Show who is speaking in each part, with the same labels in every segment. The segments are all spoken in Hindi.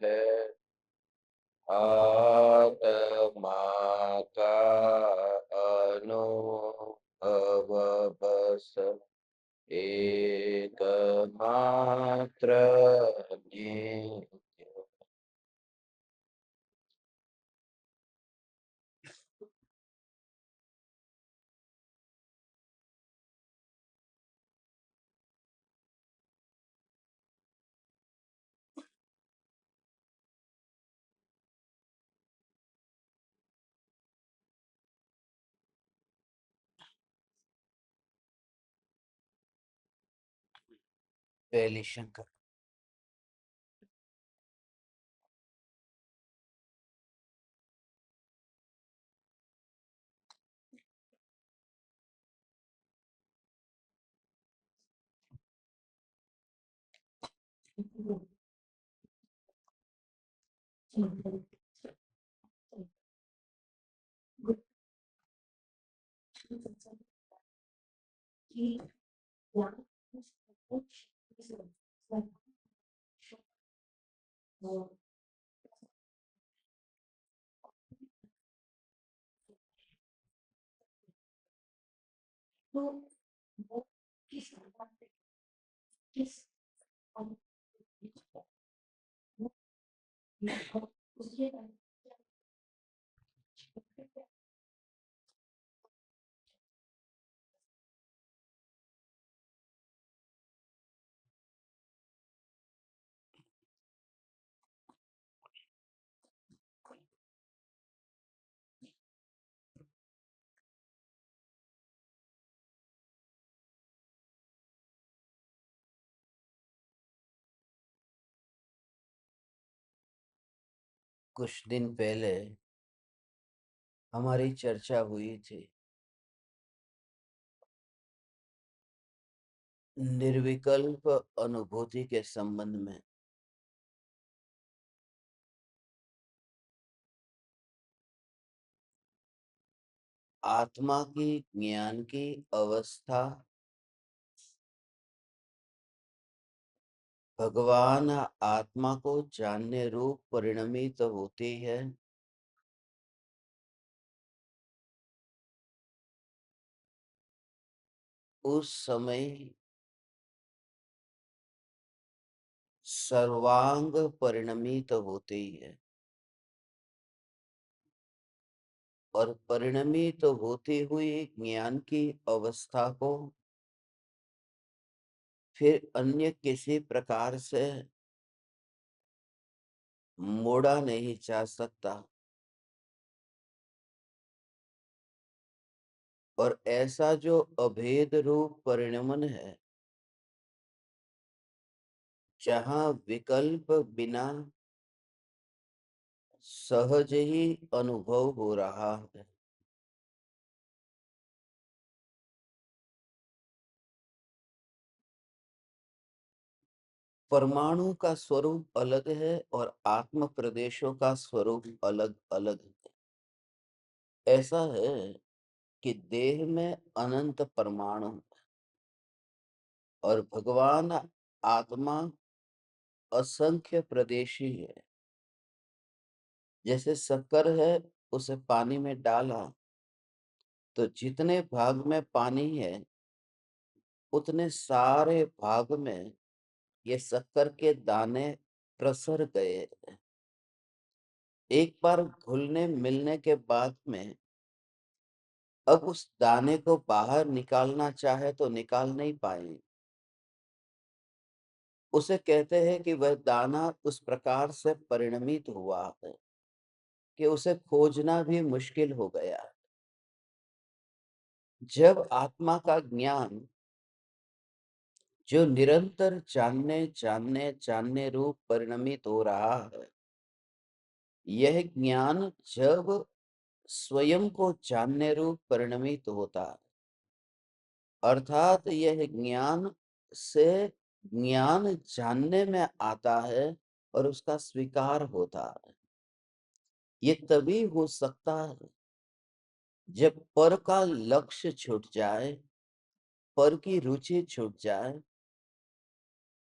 Speaker 1: है आत्मा का अनुभव बस एकमात्र नित्य।
Speaker 2: पहली शंकर। कुछ दिन पहले हमारी चर्चा हुई थी निर्विकल्प अनुभूति के संबंध में। आत्मा की ज्ञान की अवस्था भगवान आत्मा को जानने रूप परिणमित होती है। उस समय सर्वांग परिणमित होती है और परिणमित होती हुई ज्ञान की अवस्था को फिर अन्य किसी प्रकार से मोड़ा नहीं जा सकता। और ऐसा जो अभेद रूप परिणमन है, जहां विकल्प बिना सहज ही अनुभव हो रहा है। परमाणु का स्वरूप अलग है और आत्म प्रदेशों का स्वरूप अलग अलग है। ऐसा है कि देह में अनंत परमाणु और भगवान आत्मा असंख्य प्रदेशी है। जैसे शक्कर है, उसे पानी में डाला तो जितने भाग में पानी है उतने सारे भाग में ये शक्कर के दाने प्रसर गए। एक बार घुलने मिलने के बाद में अब उस दाने को बाहर निकालना चाहे तो निकाल नहीं पाए। उसे कहते हैं कि वह दाना उस प्रकार से परिणमित हुआ है कि उसे खोजना भी मुश्किल हो गया। जब आत्मा का ज्ञान जो निरंतर जानने जानने जानने रूप परिणमित हो रहा है, यह ज्ञान जब स्वयं को जानने रूप परिणमित होता है, अर्थात यह ज्ञान से ज्ञान जानने में आता है और उसका स्वीकार होता है। ये तभी हो सकता है जब पर का लक्ष्य छूट जाए, पर की रुचि छूट जाए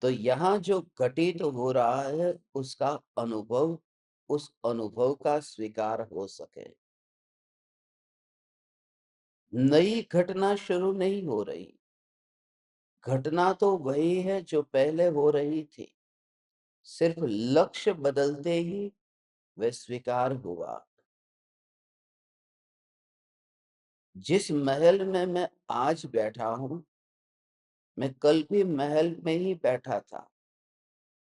Speaker 2: तो यहाँ जो घटित हो रहा है उसका अनुभव, उस अनुभव का स्वीकार हो सके। नई घटना शुरू नहीं हो रही, घटना तो वही है जो पहले हो रही थी, सिर्फ लक्ष्य बदलते ही वह स्वीकार हुआ। जिस महल में मैं आज बैठा हूं, मैं कल भी महल में ही बैठा था,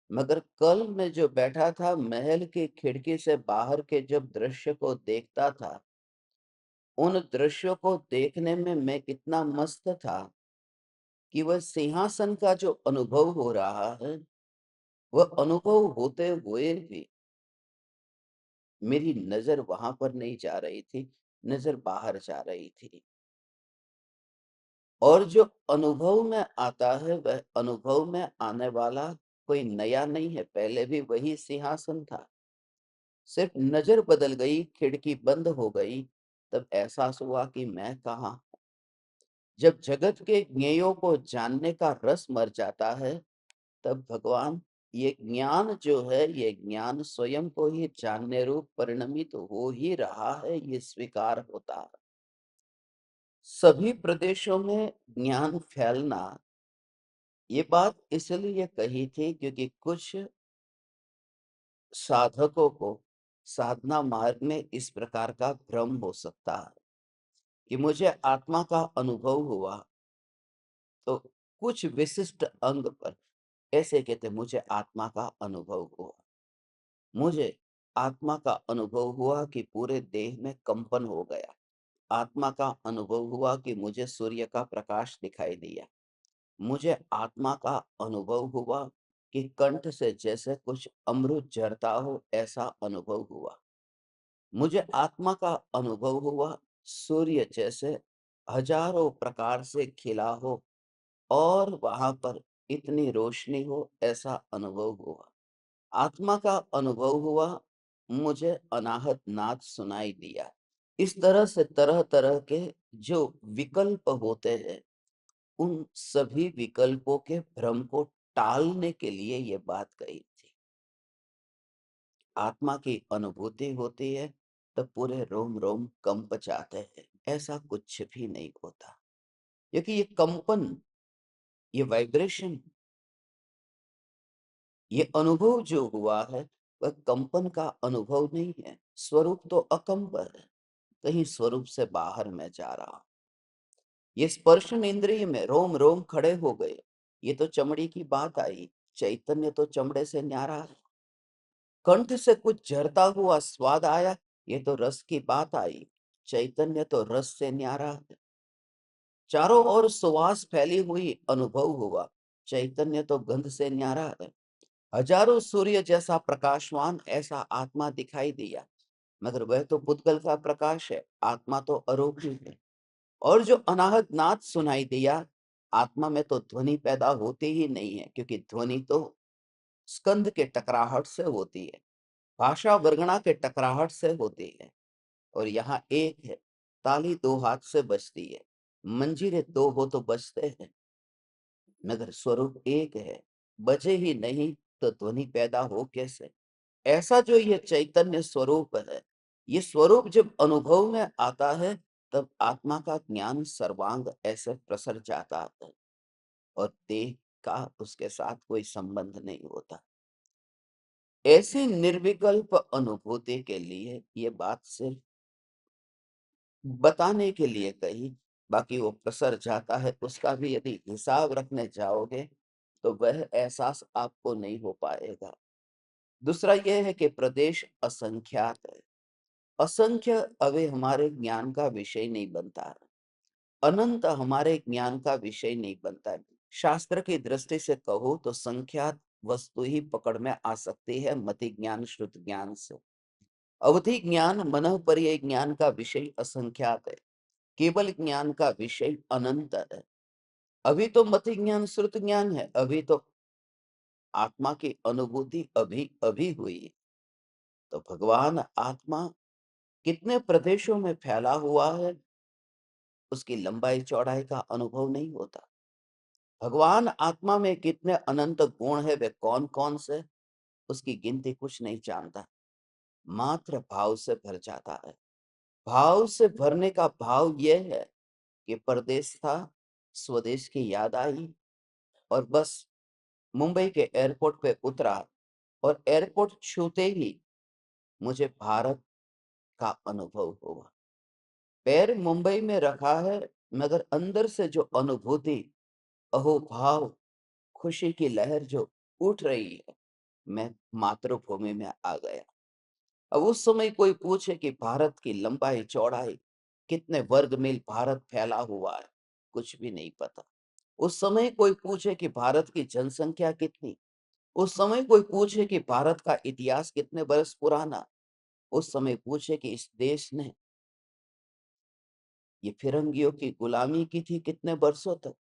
Speaker 2: मगर कल मैं जो बैठा था महल की खिड़की से बाहर के जब दृश्य को देखता था, उन दृश्यों को देखने में मैं कितना मस्त था कि वह सिंहासन का जो अनुभव हो रहा है, वह अनुभव होते हुए भी मेरी नजर वहां पर नहीं जा रही थी, नजर बाहर जा रही थी। और जो अनुभव में आता है वह अनुभव में आने वाला कोई नया नहीं है, पहले भी वही सिंहासन था, सिर्फ नजर बदल गई, खिड़की बंद हो गई, तब एहसास हुआ कि मैं कहाँ। जब जगत के ज्ञेयों को जानने का रस मर जाता है, तब भगवान, ये ज्ञान जो है, ये ज्ञान स्वयं को ही जानने रूप परिणमित हो ही रहा है, ये स्वीकार होता है। सभी प्रदेशों में ज्ञान फैलना, ये बात इसलिए कही थी क्योंकि कुछ साधकों को साधना मार्ग में इस प्रकार का भ्रम हो सकता है कि मुझे आत्मा का अनुभव हुआ, तो कुछ विशिष्ट अंग पर ऐसे कहते मुझे आत्मा का अनुभव हुआ। मुझे आत्मा का अनुभव हुआ कि पूरे देह में कंपन हो गया। आत्मा का अनुभव हुआ कि मुझे सूर्य का प्रकाश दिखाई दिया। मुझे आत्मा का अनुभव हुआ कि कंठ से जैसे कुछ अमृत झरता हो, ऐसा अनुभव हुआ। मुझे आत्मा का अनुभव हुआ सूर्य जैसे हजारों प्रकार से खिला हो और वहां पर इतनी रोशनी हो, ऐसा अनुभव हुआ। आत्मा का अनुभव हुआ, मुझे अनाहत नाद सुनाई दिया। इस तरह से तरह तरह के जो विकल्प होते हैं, उन सभी विकल्पों के भ्रम को टालने के लिए ये बात कही थी। आत्मा की अनुभूति होती है तो पूरे रोम रोम कंप जाते हैं, ऐसा कुछ भी नहीं होता, क्योंकि ये कंपन, ये वाइब्रेशन, ये अनुभव जो हुआ है वह कंपन का अनुभव नहीं है। स्वरूप तो अकंप है, कहीं स्वरूप से बाहर मैं जा रहा हूं। ये स्पर्शन इंद्रिय में रोम रोम खड़े हो गए, ये तो चमड़ी की बात आई, चैतन्य तो चमड़े से न्यारा है। कंठ से कुछ झरता हुआ स्वाद आया, ये तो रस की बात आई, चैतन्य तो रस से न्यारा है। चारों ओर सुवास फैली हुई अनुभव हुआ, चैतन्य तो गंध से न्यारा है। हजारों सूर्य जैसा प्रकाशवान ऐसा आत्मा दिखाई दिया, मगर वह तो पुद्गल का प्रकाश है, आत्मा तो अरोगी है। और जो अनाहत नाद सुनाई दिया, आत्मा में तो ध्वनि पैदा होती ही नहीं है, क्योंकि ध्वनि तो स्कंध के टकराहट से होती है, भाषा वर्गणा के टकराहट से होती है। और यहाँ एक है, ताली दो हाथ से बजती है, मंजीरे दो हो तो बजते हैं, मगर स्वरूप एक है, बजे ही नहीं तो ध्वनि पैदा हो कैसे। ऐसा जो ये चैतन्य स्वरूप है, ये स्वरूप जब अनुभव में आता है, तब आत्मा का ज्ञान सर्वांग ऐसे प्रसर जाता है और देह का उसके साथ कोई संबंध नहीं होता। ऐसी निर्विकल्प अनुभूति के लिए ये बात सिर्फ बताने के लिए कही, बाकी वो प्रसर जाता है, उसका भी यदि हिसाब रखने जाओगे तो वह एहसास आपको नहीं हो पाएगा। दूसरा यह है कि प्रदेश असंख्यात है। असंख्य अवे हमारे ज्ञान का विषय नहीं बनता है, अनंत हमारे ज्ञान का विषय नहीं बनता है। शास्त्र की दृष्टि से कहो तो संख्यात वस्तु ही पकड़ में आ सकती है मति ज्ञान श्रुत ज्ञान से। अवधि ज्ञान मनः पर्यय ज्ञान का विषय असंख्यात है, केवल ज्ञान का विषय अनंत है। अभी तो मति ज्ञान श्रुत ज्ञान है, अभी तो आत्मा की अनुभूति अभी अभी हुई। तो भगवान आत्मा कितने प्रदेशों में फैला हुआ है, उसकी लंबाई चौड़ाई का अनुभव नहीं होता। भगवान आत्मा में कितने अनंत गुण है, वे कौन कौन से, उसकी गिनती कुछ नहीं जानता। मात्र भाव से भर जाता है। भाव से भरने का भाव यह है कि परदेश था, स्वदेश की याद आई, और बस मुंबई के एयरपोर्ट पे उतरा, और एयरपोर्ट छूते ही मुझे भारत का अनुभव हुआ। पैर मुंबई में रखा है, मगर अंदर से जो अनुभूति, अहोभाव, खुशी की लहर जो उठ रही है, मैं मातृभूमि में आ गया। अब उस समय कोई पूछे कि भारत की लंबाई चौड़ाई कितने वर्ग मील भारत फैला हुआ है, कुछ भी नहीं पता। उस समय कोई पूछे कि भारत की जनसंख्या कितनी, उस समय कोई पूछे कि भारत का इतिहास कितने बरस पुराना, उस समय पूछे कि इस देश ने ये फिरंगियों की गुलामी की थी कितने बरसों तक,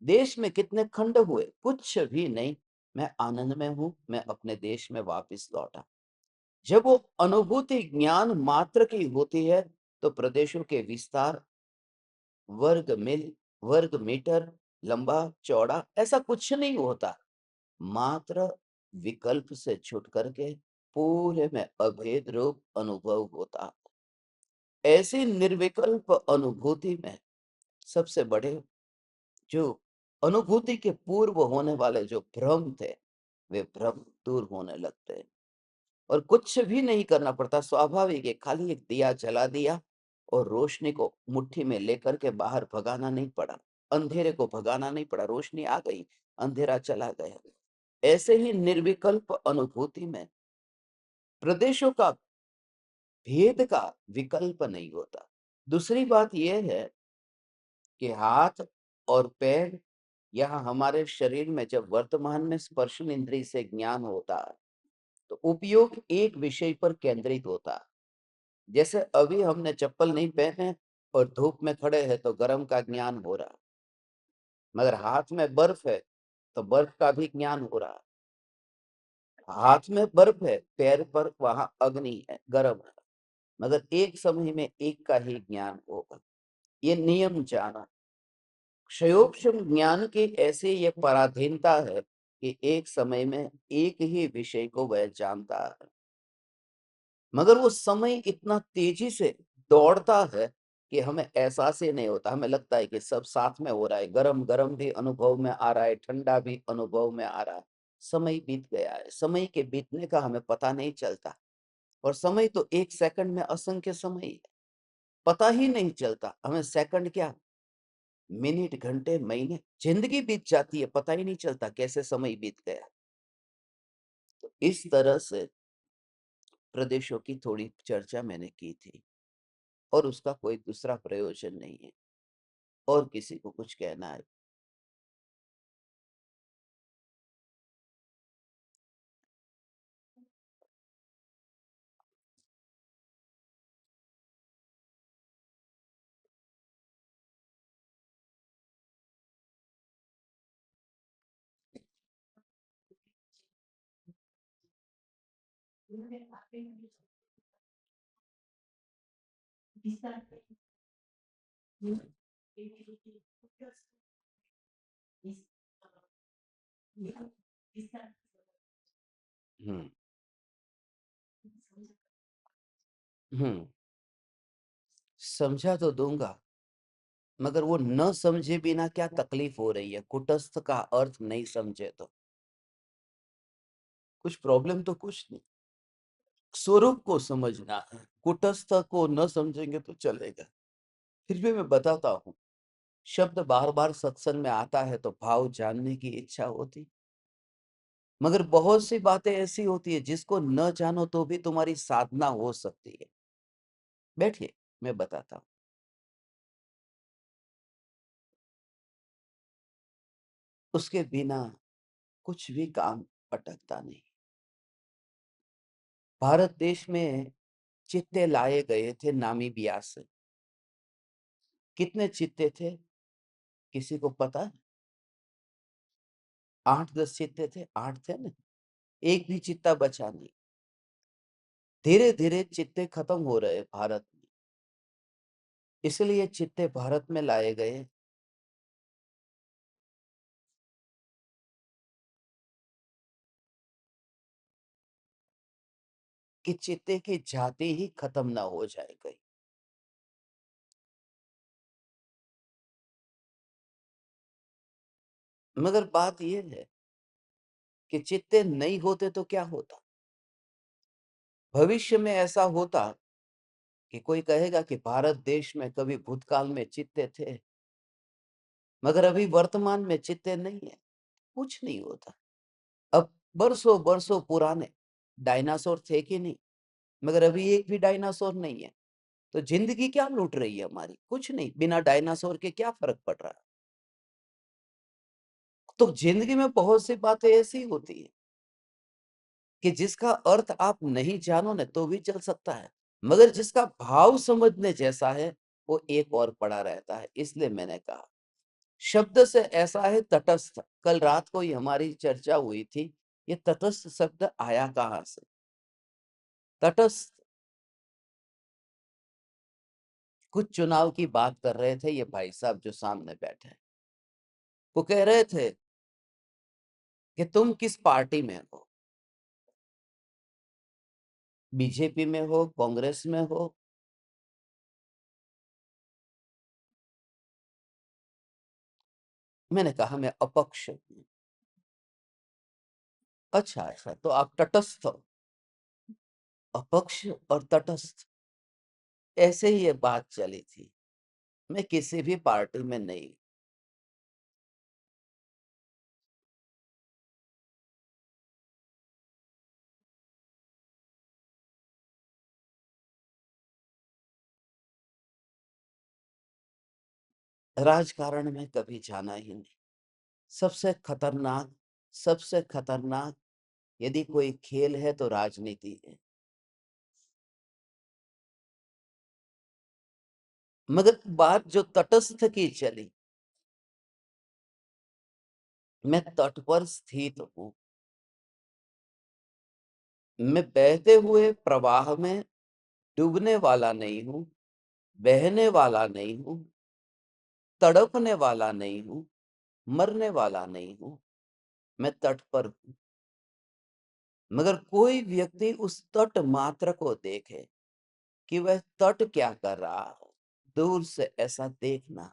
Speaker 2: देश में कितने खंड हुए, कुछ भी नहीं। मैं आनंद में हूं, मैं अपने देश में वापस लौटा। जब वो अनुभूति ज्ञान मात्र की होती है, तो प्रदेशों के विस्तार, वर्ग मील, वर्ग मीटर, लंबा चौड़ा, ऐसा कुछ नहीं होता। मात्र विकल्प से छुट करके पूरे में अभेद रूप अनुभव होता। ऐसी निर्विकल्प अनुभूति में सबसे बड़े जो अनुभूति के पूर्व होने वाले जो भ्रम थे, वे भ्रम दूर होने लगते हैं, और कुछ भी नहीं करना पड़ता। स्वाभाविक है, खाली एक दिया जला दिया और रोशनी को मुट्ठी में लेकर के बाहर भगाना नहीं पड़ा, अंधेरे को भगाना नहीं पड़ा, रोशनी आ गई, अंधेरा चला गया। ऐसे ही निर्विकल्प अनुभूति में प्रदेशों का भेद का विकल्प नहीं होता। दूसरी बात यह है कि हाथ और पैर, यह हमारे शरीर में जब वर्तमान में स्पर्श इंद्रिय से ज्ञान होता है, तो उपयोग एक विषय पर केंद्रित होता है। जैसे अभी हमने चप्पल नहीं पहने और धूप में खड़े हैं तो गर्म का ज्ञान हो रहा, मगर हाथ में बर्फ है तो बर्फ का भी ज्ञान हो रहा। हाथ में बर्फ है, पैर पर वहां अग्नि है, गर्म है, मगर एक समय में एक का ही ज्ञान होगा। ये नियम जाना। क्षयोक्षम ज्ञान की ऐसी ये पराधीनता है कि एक समय में एक ही विषय को वह जानता है, मगर वो समय इतना तेजी से दौड़ता है कि हमें एहसास ही नहीं होता। हमें लगता है कि सब साथ में हो रहा है, गरम गरम भी अनुभव में आ रहा है, ठंडा भी अनुभव में आ रहा है। समय बीत गया है, समय के बीतने का हमें पता नहीं चलता, और समय तो एक सेकंड में असंख्य समय है, पता ही नहीं चलता। हमें सेकंड क्या, मिनट, घंटे, महीने, जिंदगी बीत जाती है, पता ही नहीं चलता कैसे समय बीत गया। तो इस तरह से प्रदेशों की थोड़ी चर्चा मैंने की थी, और उसका कोई दूसरा प्रयोजन नहीं है, और किसी को कुछ कहना है। हम्म। हम्म। समझा तो दूंगा, मगर वो न समझे बिना क्या तकलीफ हो रही है। कुटस्थ का अर्थ नहीं समझे तो कुछ प्रॉब्लम तो कुछ नहीं, स्वरूप को समझना है। कुटस्थ को न समझेंगे तो चलेगा। फिर भी मैं बताता हूँ, शब्द बार बार सत्संग में आता है तो भाव जानने की इच्छा होती, मगर बहुत सी बातें ऐसी होती है जिसको न जानो तो भी तुम्हारी साधना हो सकती है। बैठिए, मैं बताता हूँ। उसके बिना कुछ भी काम अटकता नहीं। भारत देश में चित्ते लाए गए थे नामीबिया से। कितने चित्ते थे, किसी को पता है? 8-10 चित्ते थे, 8 थे ना, एक भी चित्ता बचा नहीं। धीरे धीरे चित्ते खत्म हो रहे भारत में, इसलिए चित्ते भारत में लाए गए। कि चित्ते की जाति ही खत्म ना हो जाए कहीं। मगर बात यह है कि चित्ते नहीं होते तो क्या होता? भविष्य में ऐसा होता कि कोई कहेगा कि भारत देश में कभी भूतकाल में चित्ते थे, मगर अभी वर्तमान में चित्ते नहीं है, कुछ नहीं होता। अब बरसों बरसों पुराने डायनासोर थे कि नहीं, मगर अभी एक भी डायनासोर नहीं है। तो जिंदगी क्या लूट रही है हमारी? कुछ नहीं, बिना डायनासोर के क्या फर्क पड़ रहा है? तो जिंदगी में बहुत सी बातें ऐसी होती है कि जिसका अर्थ आप नहीं जानो न तो भी चल सकता है, मगर जिसका भाव समझने जैसा है वो एक और पड़ा रहता है। इसलिए मैंने कहा शब्द से ऐसा है तटस्थ। कल रात को ही हमारी चर्चा हुई थी, ये तटस्थ शब्द आया कहां से? तटस्थ। कुछ चुनाव की बात कर रहे थे ये भाई साहब जो सामने बैठे हैं, वो कह रहे थे कि तुम किस पार्टी में हो, बीजेपी में हो, कांग्रेस में हो? मैंने कहा मैं अपक्ष हूं। अच्छा अच्छा, तो आप तटस्थ हो। अपक्ष और तटस्थ, ऐसे ही ये बात चली थी। मैं किसी भी पार्टी में नहीं। राजकारण में कभी जाना ही नहीं। सबसे खतरनाक यदि कोई खेल है तो राजनीति है। मगर बात जो तटस्थ की चली, मैं तट पर स्थित हूं। मैं बहते हुए प्रवाह में डूबने वाला नहीं हूं, बहने वाला नहीं हूं, तड़पने वाला नहीं हूं, मरने वाला नहीं हूं। मैं तट पर हूं। मगर कोई व्यक्ति उस तट मात्र को देखे कि वह तट क्या कर रहा है, दूर से ऐसा देखना।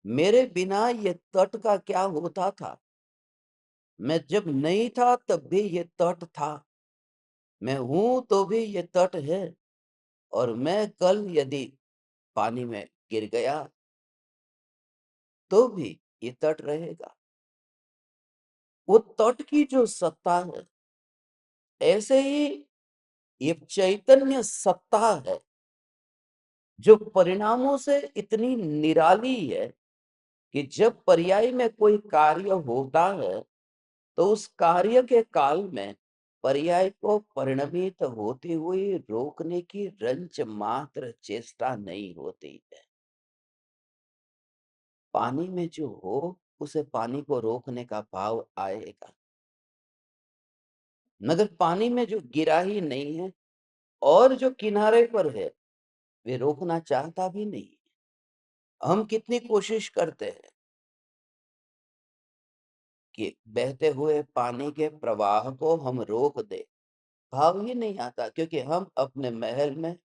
Speaker 2: मेरे बिना ये तट का क्या होता था? मैं जब नहीं था तब भी ये तट था, मैं हूं तो भी ये तट है। और मैं कल यदि पानी में गिर गया तो भी ये तट रहेगा। वो तट की जो सत्ता है, ऐसे ही ये चैतन्य सत्ता है जो परिणामों से इतनी निराली है कि जब पर्याय में कोई कार्य होता है तो उस कार्य के काल में पर्याय को परिणमित होती हुई रोकने की रंच मात्र चेष्टा नहीं होती है। पानी में जो हो उसे पानी को रोकने का भाव आएगा, मगर पानी में जो गिरा ही नहीं है और जो किनारे पर है वे रोकना चाहता भी नहीं। हम कितनी कोशिश करते हैं कि बहते हुए पानी के प्रवाह को हम रोक दे, भाव ही नहीं आता, क्योंकि हम अपने महल में,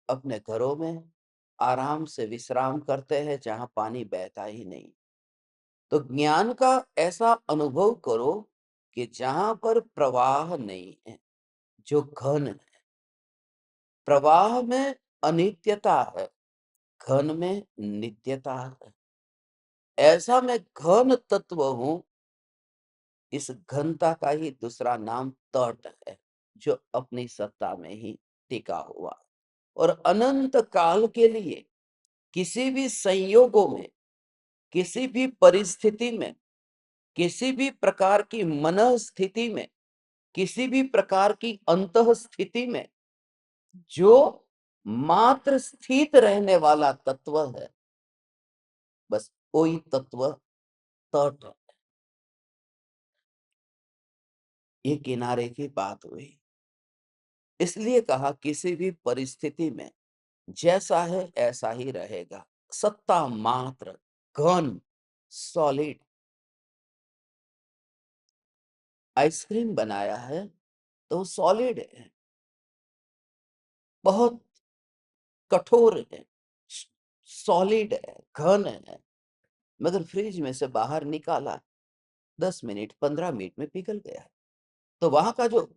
Speaker 2: अपने घरों में आराम से विश्राम करते हैं जहां पानी बहता ही नहीं। तो ज्ञान का ऐसा अनुभव करो कि जहां पर प्रवाह नहीं है, जो घन है। प्रवाह में अनित्यता है, घन में नित्यता है। ऐसा मैं घन तत्व हूं। इस घनता का ही दूसरा नाम तट है, जो अपनी सत्ता में ही टिका हुआ और अनंत काल के लिए किसी भी संयोगों में, किसी भी परिस्थिति में, किसी भी प्रकार की मन स्थिति में, किसी भी प्रकार की अंतः स्थिति में जो मात्र स्थित रहने वाला तत्व है, बस कोई तत्व तट है। ये किनारे की बात हुई। इसलिए कहा किसी भी परिस्थिति में जैसा है ऐसा ही रहेगा। सत्ता मात्र, घन, सॉलिड। आइसक्रीम बनाया है तो सॉलिड है, बहुत कठोर है, सॉलिड है, घन है, मगर फ्रिज में से बाहर निकाला 10 मिनट 15 मिनट में पिघल गया। तो वहां का जो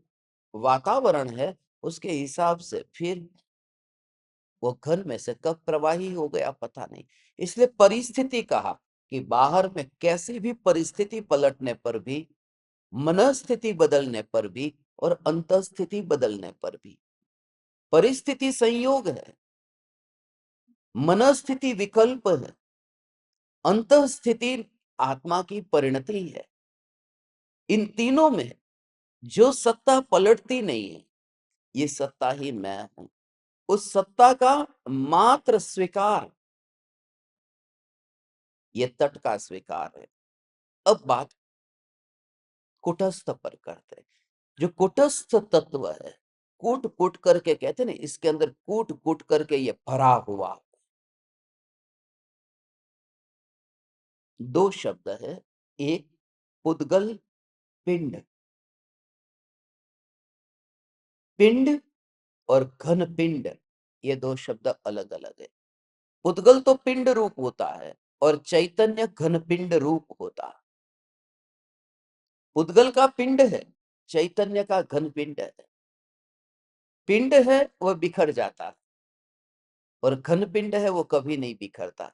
Speaker 2: वातावरण है उसके हिसाब से फिर वो घन में से कब प्रवाही हो गया पता नहीं। इसलिए परिस्थिति कहा कि बाहर में कैसी भी परिस्थिति पलटने पर भी, मनस्थिति बदलने पर भी और अंतस्थिति बदलने पर भी, परिस्थिति संयोग है, मनस्थिति विकल्प है, अंतस्थिति आत्मा की परिणति है। इन तीनों में जो सत्ता पलटती नहीं है, ये सत्ता ही मैं हूं। उस सत्ता का मात्र स्वीकार, ये तट का स्वीकार है। अब बात कुटस्थ पर करते हैं। जो कुटस्थ तत्व है, कूट कूट करके कहते हैं ना, इसके अंदर कूट कूट करके ये भरा हुआ। दो शब्द है, एक पुद्गल पिंड, पिंड और घन पिंड, ये दो शब्द अलग अलग है। पुद्गल तो पिंड रूप होता है और चैतन्य घन पिंड रूप होता है। पुद्गल का पिंड है, चैतन्य का घन पिंड है। पिंड है वह बिखर जाता है और घन पिंड है वो कभी नहीं बिखरता।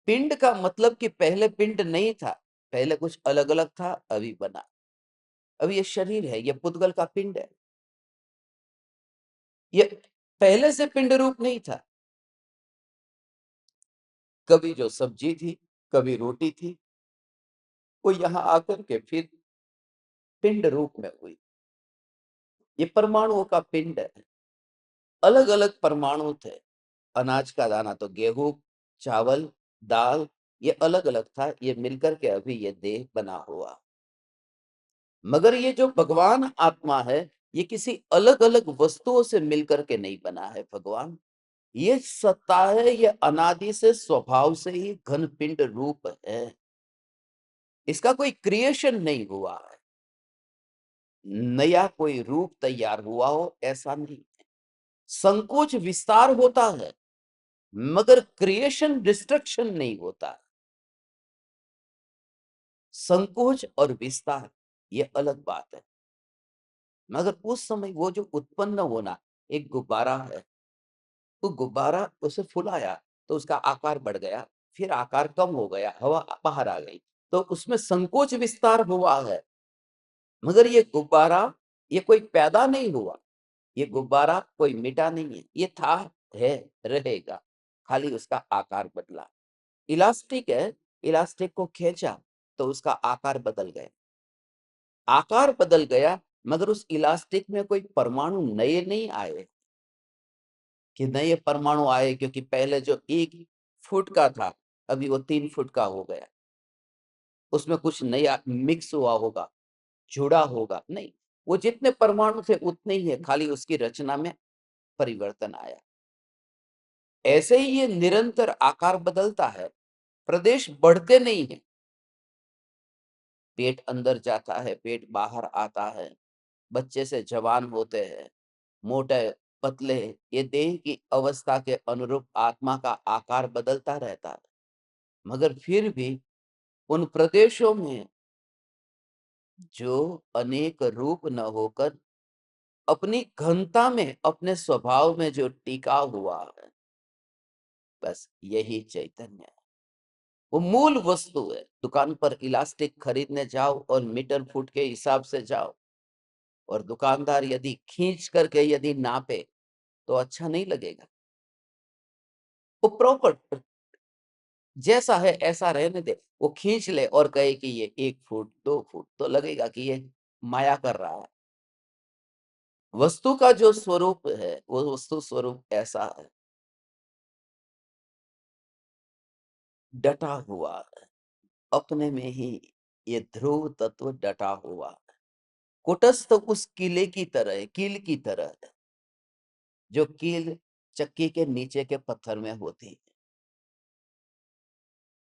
Speaker 2: पिंड का मतलब कि पहले पिंड नहीं था, पहले कुछ अलग अलग था, अभी बना। अब ये शरीर है, ये पुद्गल का पिंड है। ये पहले से पिंड रूप नहीं था। कभी जो सब्जी थी, कभी रोटी थी, वो यहां आकर के फिर पिंड रूप में हुई। ये परमाणुओं का पिंड है। अलग अलग परमाणु थे। अनाज का दाना तो गेहूं, चावल, दाल, ये अलग अलग था, ये मिलकर के अभी ये देह बना हुआ। मगर ये जो भगवान आत्मा है, ये किसी अलग अलग वस्तुओं से मिलकर के नहीं बना है। भगवान ये सत्ता है, ये अनादि से स्वभाव से ही घन पिंड रूप है। इसका कोई क्रिएशन नहीं हुआ है, नया कोई रूप तैयार हुआ हो ऐसा नहीं है। संकोच विस्तार होता है, मगर क्रिएशन डिस्ट्रक्शन नहीं होता। संकोच और विस्तार ये अलग बात है। मगर उस समय वो जो उत्पन्न होना, एक गुब्बारा है, तो गुब्बारा उसे फुलाया तो उसका आकार बढ़ गया, फिर आकार कम हो गया, हवा बाहर आ गई, तो उसमें संकोच विस्तार हुआ है। मगर ये गुब्बारा, ये कोई पैदा नहीं हुआ, ये गुब्बारा कोई मिटा नहीं है, ये था, है, रहेगा, खाली उसका आकार बदला। इलास्टिक है, इलास्टिक को खींचा तो उसका आकार बदल गया, आकार बदल गया, मगर उस इलास्टिक में कोई परमाणु नए नहीं आए कि नए परमाणु आए, क्योंकि पहले जो 1 फुट का था अभी वो 3 फुट का हो गया, उसमें कुछ नया मिक्स हुआ होगा, जुड़ा होगा, नहीं। वो जितने परमाणु थे उतने ही है, खाली उसकी रचना में परिवर्तन आया। ऐसे ही ये निरंतर आकार बदलता है, प्रदेश बढ़ते नहीं है। पेट अंदर जाता है, पेट बाहर आता है, बच्चे से जवान होते हैं, मोटे पतले, ये देह की अवस्था के अनुरूप आत्मा का आकार बदलता रहता है। मगर फिर भी उन प्रदेशों में जो अनेक रूप न होकर अपनी घनता में, अपने स्वभाव में जो टिका हुआ है, बस यही चैतन्य है। वो मूल वस्तु है। दुकान पर इलास्टिक खरीदने जाओ और मीटर फुट के हिसाब से जाओ, और दुकानदार यदि खींच करके यदि नापे तो अच्छा नहीं लगेगा। वो प्रॉपर जैसा है ऐसा रहने दे। वो खींच ले और कहे कि ये 1 फुट 2 फुट, तो लगेगा कि ये माया कर रहा है। वस्तु का जो स्वरूप है, वो वस्तु स्वरूप ऐसा है, डटा हुआ है अपने में ही। ये ध्रुव तत्व डटा हुआ है। कुटस्थ उस किले की तरह है, कील की तरह है, जो कील चक्की के नीचे के पत्थर में होती है।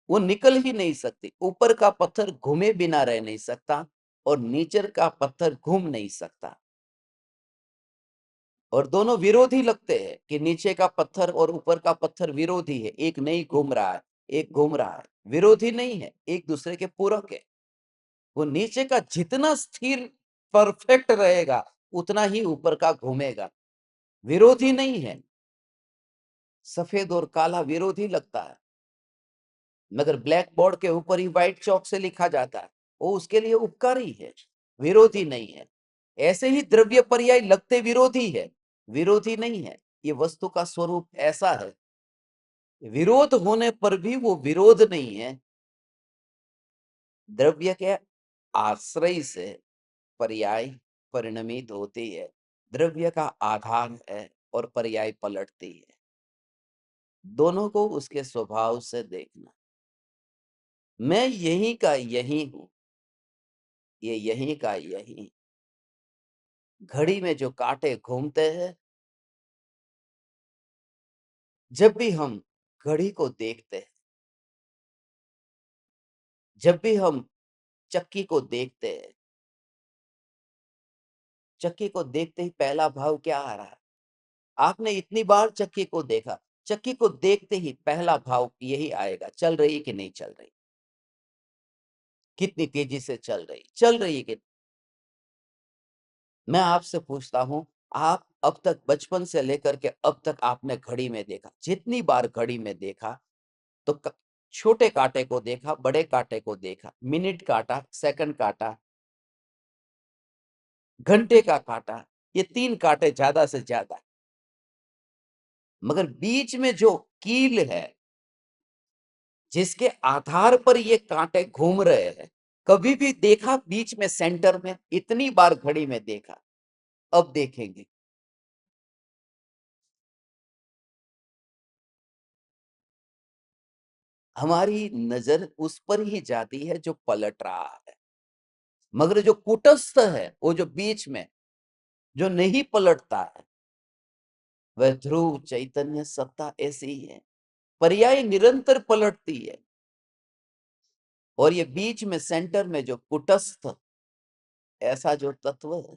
Speaker 2: वो निकल ही नहीं सकती। ऊपर का पत्थर घूमे बिना रह नहीं सकता और नीचे का पत्थर घूम नहीं सकता। और दोनों विरोधी लगते हैं कि नीचे का पत्थर और ऊपर का पत्थर विरोधी है, एक नहीं घूम रहा है, एक घूम रहा है, विरोधी नहीं है, एक दूसरे के पूरक है। वो नीचे का जितना स्थिर परफेक्ट रहेगा उतना ही ऊपर का घूमेगा, विरोधी नहीं है। सफेद और काला विरोधी लगता है, मगर ब्लैक बोर्ड के ऊपर ही व्हाइट चौक से लिखा जाता है, वो उसके लिए उपकारी है, विरोधी नहीं है। ऐसे ही द्रव्य पर्याय लगते विरोधी है, विरोधी नहीं है। ये वस्तु का स्वरूप ऐसा है, विरोध होने पर भी वो विरोध नहीं है। द्रव्य के आश्रय से पर्याय परिणमित होती है, द्रव्य का आधार है और पर्याय पलटती है। दोनों को उसके स्वभाव से देखना। मैं यही का यही हूं, ये यही का यही। घड़ी में जो कांटे घूमते हैं, जब भी हम घड़ी को देखते हैं, जब भी हम चक्की को देखते हैं, चक्की को देखते ही पहला भाव क्या आ रहा है? आपने इतनी बार चक्की को देखा, चक्की को देखते ही पहला भाव यही आएगा, चल रही कि नहीं चल रही, कितनी तेजी से चल रही है कि। मैं आपसे पूछता हूं, आप अब तक बचपन से लेकर के अब तक आपने घड़ी में देखा, जितनी बार घड़ी में देखा, तो छोटे कांटे को देखा, बड़े कांटे को देखा, मिनट काटा, सेकंड काटा, घंटे का काटा, ये 3 कांटे ज्यादा से ज्यादा। मगर बीच में जो कील है, जिसके आधार पर ये कांटे घूम रहे हैं, कभी भी देखा बीच में सेंटर में? इतनी बार घड़ी में देखा, अब देखेंगे। हमारी नजर उस पर ही जाती है जो पलट रहा है, मगर जो कुटस्थ है, वो जो बीच में जो नहीं पलटता है, वह ध्रुव चैतन्य सत्ता ऐसी ही है। पर्याय निरंतर पलटती है, और ये बीच में सेंटर में जो कुटस्थ ऐसा जो तत्व है,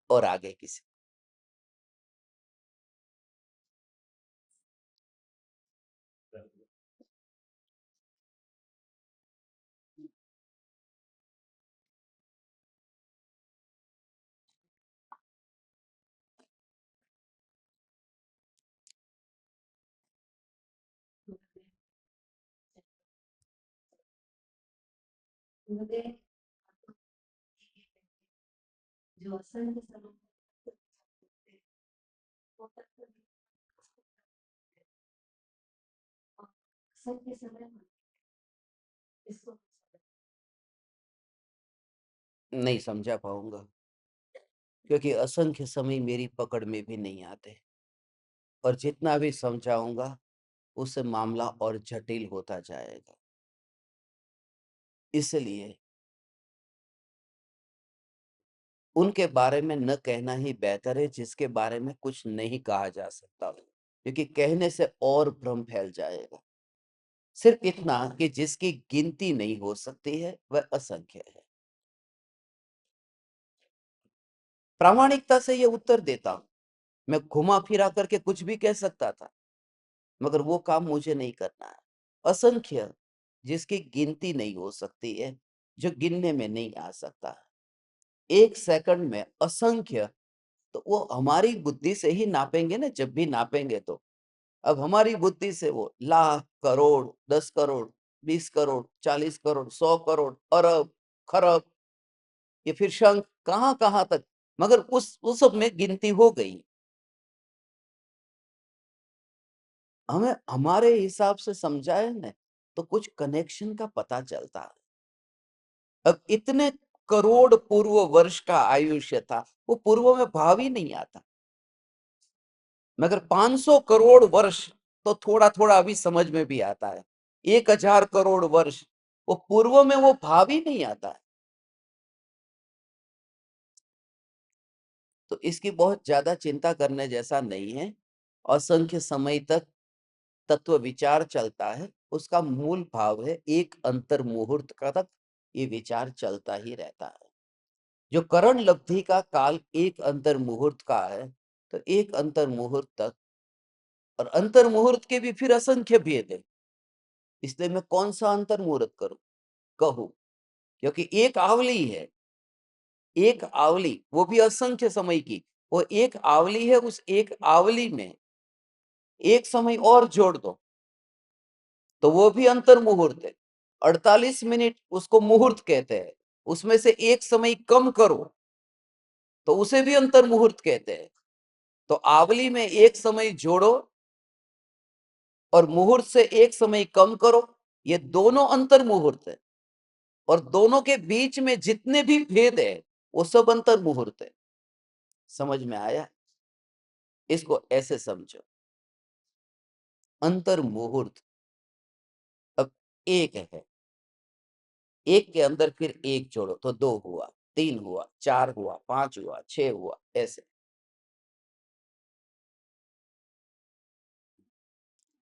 Speaker 2: और आगे किसी। नहीं समझा पाऊंगा, क्योंकि असंख्य समय मेरी पकड़ में भी नहीं आते, और जितना भी समझाऊंगा उससे मामला और जटिल होता जाएगा। इसलिए उनके बारे में न कहना ही बेहतर है, जिसके बारे में कुछ नहीं कहा जा सकता, क्योंकि कहने से और भ्रम फैल जाएगा। सिर्फ इतना कि जिसकी गिनती नहीं हो सकती है वह असंख्य है। प्रामाणिकता से यह उत्तर देता हूं। मैं घुमा फिरा करके कुछ भी कह सकता था, मगर वो काम मुझे नहीं करना है। असंख्य जिसकी गिनती नहीं हो सकती है, जो गिनने में नहीं आ सकता, 1 सेकंड में असंख्य। तो वो हमारी बुद्धि से ही नापेंगे ना, जब भी नापेंगे तो। अब हमारी बुद्धि से वो लाख, करोड़, 10 करोड़, 20 करोड़, 40 करोड़, 100 करोड़, अरब, खरब, ये फिर शंख, कहां कहां तक। मगर उस सब में गिनती हो गई। हमें हमारे हिसाब से समझाए ना, तो कुछ कनेक्शन का पता चलता है। अब इतने करोड़ पूर्व वर्ष का आयुष्य था, वो पूर्व में भाव ही नहीं आता। मगर 500 करोड़ वर्ष तो थोड़ा थोड़ा अभी समझ में भी आता है। 1000 करोड़ वर्ष, वो पूर्व में वो भाव ही नहीं आता है। तो इसकी बहुत ज्यादा चिंता करने जैसा नहीं है। असंख्य समय तक तत्व विचार चलता है, उसका मूल भाव है एक अंतर मुहूर्त का तक ये विचार चलता ही रहता है। जो करण लब्धि का काल एक अंतर मुहूर्त का है, तो एक अंतर मुहूर्त तक, और अंतर मुहूर्त के भी फिर असंख्य भेद है। इसलिए मैं कौन सा अंतर मुहूर्त करूं, कहूं, क्योंकि एक आवली है, एक आवली, वो भी असंख्य समय की, वो एक आवली है, उस एक आवली में एक समय और जोड़ दो तो वो भी अंतर मुहूर्त है। 48 मिनट उसको मुहूर्त कहते हैं, उसमें से एक समय कम करो तो उसे भी अंतर मुहूर्त कहते हैं। तो आवली में एक समय जोड़ो और मुहूर्त से एक समय कम करो, ये दोनों अंतर मुहूर्त है। और दोनों के बीच में जितने भी भेद है वो सब अंतर मुहूर्त है। समझ में आया? इसको ऐसे समझो, अंतर मुहूर्त अब एक है, एक के अंदर फिर एक जोड़ो तो 2 हुआ, 3 हुआ, 4 हुआ, 5 हुआ, 6 हुआ, ऐसे।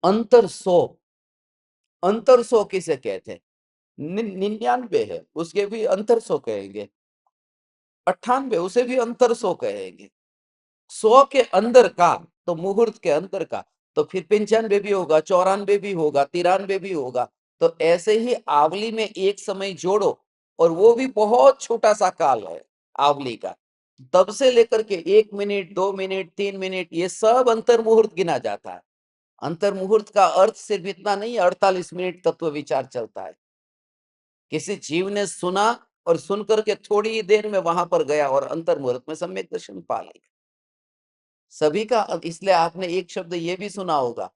Speaker 2: अंतर 100, अंतर 100 किसे कहते हैं? 99 है, उसके भी अंतर 100 कहेंगे। 98 उसे भी अंतर 100 कहेंगे। 100 के अंदर का तो मुहूर्त के अंदर का, तो फिर 95 भी होगा, 94 भी होगा, 93 भी होगा। तो ऐसे ही आवली में एक समय जोड़ो और वो भी बहुत छोटा सा काल है आवली का, तब से लेकर के 1 मिनट, 2 मिनट, 3 मिनट, ये सब अंतर मुहूर्त गिना जाता है। अंतर मुहूर्त का अर्थ सिर्फ इतना नहीं, 48 मिनट तत्व विचार चलता है। किसी जीव ने सुना और सुन करके थोड़ी ही देर में वहां पर गया और अंतर मुहूर्त में सम्यक दर्शन पा लिया सभी का। अब इसलिए आपने एक शब्द ये भी सुना होगा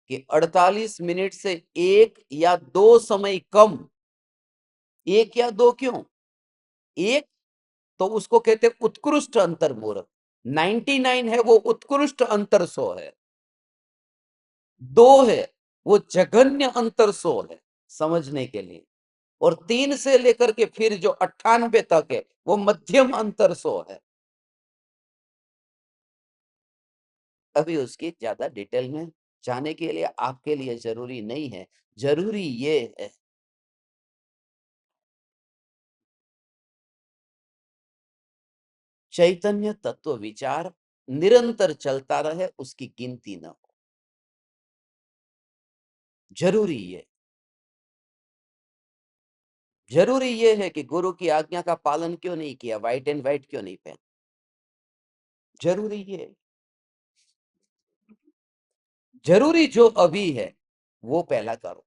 Speaker 2: कि 48 मिनट से एक या दो समय कम, एक या दो क्यों, एक तो उसको कहते हैं उत्कृष्ट अंतर मुहूर्त, 99 है वो उत्कृष्ट अंतर 100 है, दो है वो जघन्य अंतर 100 है, समझने के लिए। और 3 से लेकर के फिर जो 98 तक है वो मध्यम अंतर 100 है। अभी उसकी ज्यादा डिटेल में जाने के लिए आपके लिए जरूरी नहीं है। जरूरी ये है चैतन्य तत्व विचार निरंतर चलता रहे, उसकी गिनती न हो। जरूरी ये, जरूरी ये है कि गुरु की आज्ञा का पालन क्यों नहीं किया, व्हाइट एंड व्हाइट क्यों नहीं पहना, जरूरी ये। जरूरी जो अभी है वो पहला करो,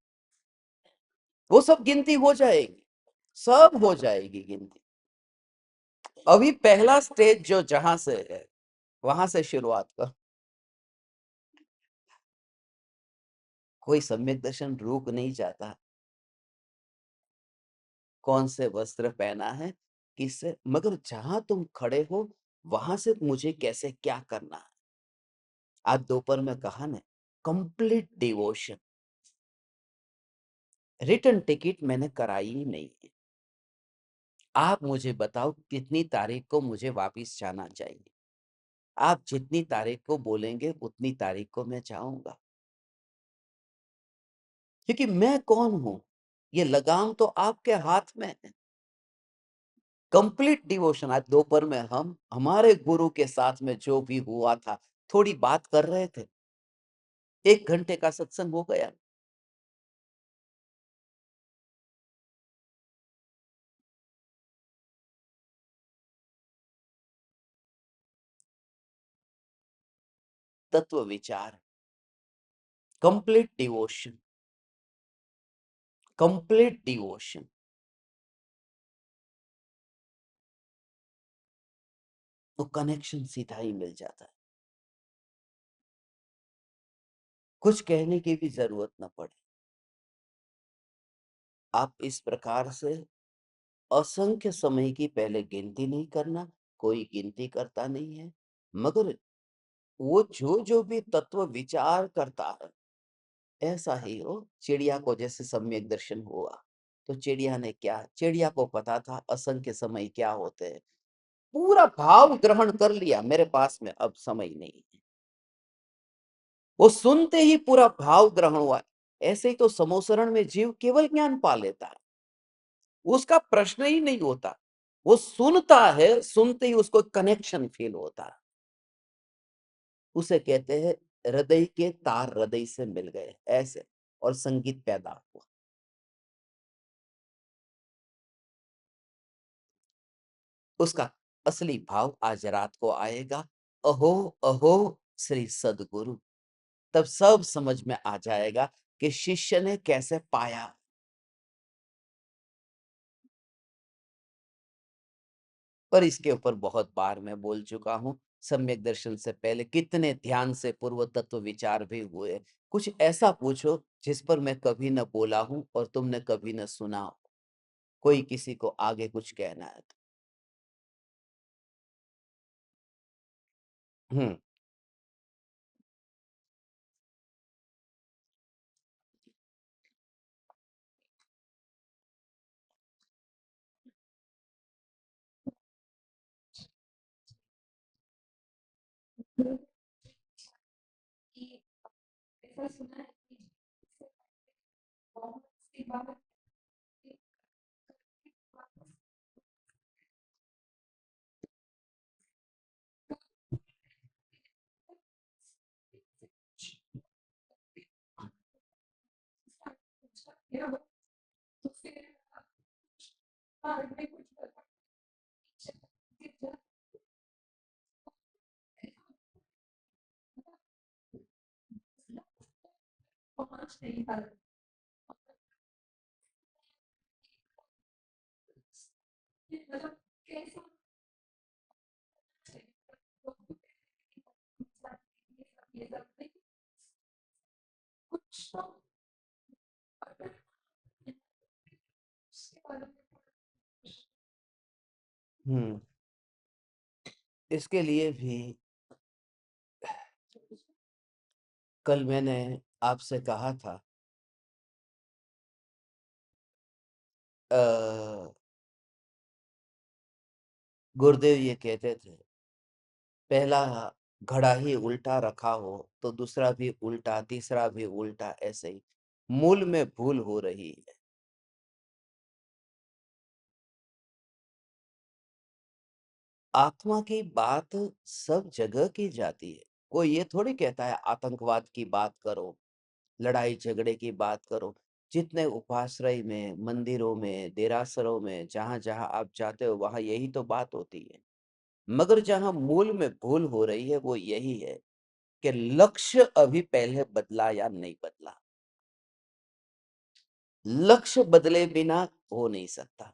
Speaker 2: वो सब गिनती हो जाएगी, सब हो जाएगी गिनती। अभी पहला स्टेज जो जहां से है वहां से शुरुआत कर। कोई सम्यक दर्शन रुक नहीं जाता, कौन से वस्त्र पहना है, किससे, मगर जहां तुम खड़े हो वहां से मुझे कैसे क्या करना है। आज दोपहर में कहा ना, कंप्लीट डिवोशन। रिटर्न टिकट मैंने कराई ही नहीं है। आप मुझे बताओ कितनी तारीख को मुझे वापस जाना चाहिए। आप जितनी तारीख को बोलेंगे उतनी तारीख को मैं जाऊंगा, क्योंकि मैं कौन हूं, ये लगाम तो आपके हाथ में है। Complete devotion. आज दोपहर में हम हमारे गुरु के साथ में जो भी हुआ था, थोड़ी बात कर रहे थे, 1 घंटे का सत्संग हो गया। तत्व विचार, कंप्लीट डिवोशन, कंप्लीट डिवोशन, तो कनेक्शन सीधा ही मिल जाता है, कुछ कहने की भी जरूरत न पड़े। आप इस प्रकार से असंख्य समय की पहले गिनती नहीं करना, कोई गिनती करता नहीं है, मगर वो जो जो भी तत्व विचार करता है, ऐसा ही हो। चिड़िया को जैसे सम्यक दर्शन हुआ, तो चिड़िया ने क्या, चिड़िया को पता था असंख्य समय क्या होते हैं, पूरा भाव ग्रहण कर लिया, मेरे पास में अब समय नहीं है। वो सुनते ही पूरा भाव ग्रहण हुआ। ऐसे ही तो समोसरण में जीव केवल ज्ञान पा लेता है। उसका प्रश्न ही नहीं होता। वो सुनता है, सुनते ही उसको कनेक्शन फील होता है। उसे कहते हैं हृदय के तार हृदय से मिल गए, ऐसे, और संगीत पैदा हुआ। उसका असली भाव आज रात को आएगा। अहो अहो श्री सद्गुरु। तब सब समझ में आ जाएगा कि शिष्य ने कैसे पाया। पर इसके ऊपर बहुत बार मैं बोल चुका हूं। सम्यक दर्शन से पहले कितने ध्यान से पूर्व तत्व विचार भी हुए। कुछ ऐसा पूछो जिस पर मैं कभी न बोला हूं और तुमने कभी न सुना हो। कोई किसी को आगे कुछ कहना है तो। हम्म। हम्म। इसके लिए भी कल मैंने आपसे कहा था, गुरुदेव ये कहते थे, पहला घड़ा ही उल्टा रखा हो तो दूसरा भी उल्टा, तीसरा भी उल्टा, ऐसे ही मूल में भूल हो रही है। आत्मा की बात सब जगह की जाती है। कोई ये थोड़ी कहता है आतंकवाद की बात करो, लड़ाई झगड़े की बात करो। जितने उपाश्रय में, मंदिरों में, देरासरों में, जहां जहां आप जाते हो वहां यही तो बात होती है। मगर जहां मूल में भूल हो रही है वो यही है कि लक्ष्य अभी पहले बदला या नहीं बदला। लक्ष्य बदले बिना हो नहीं सकता।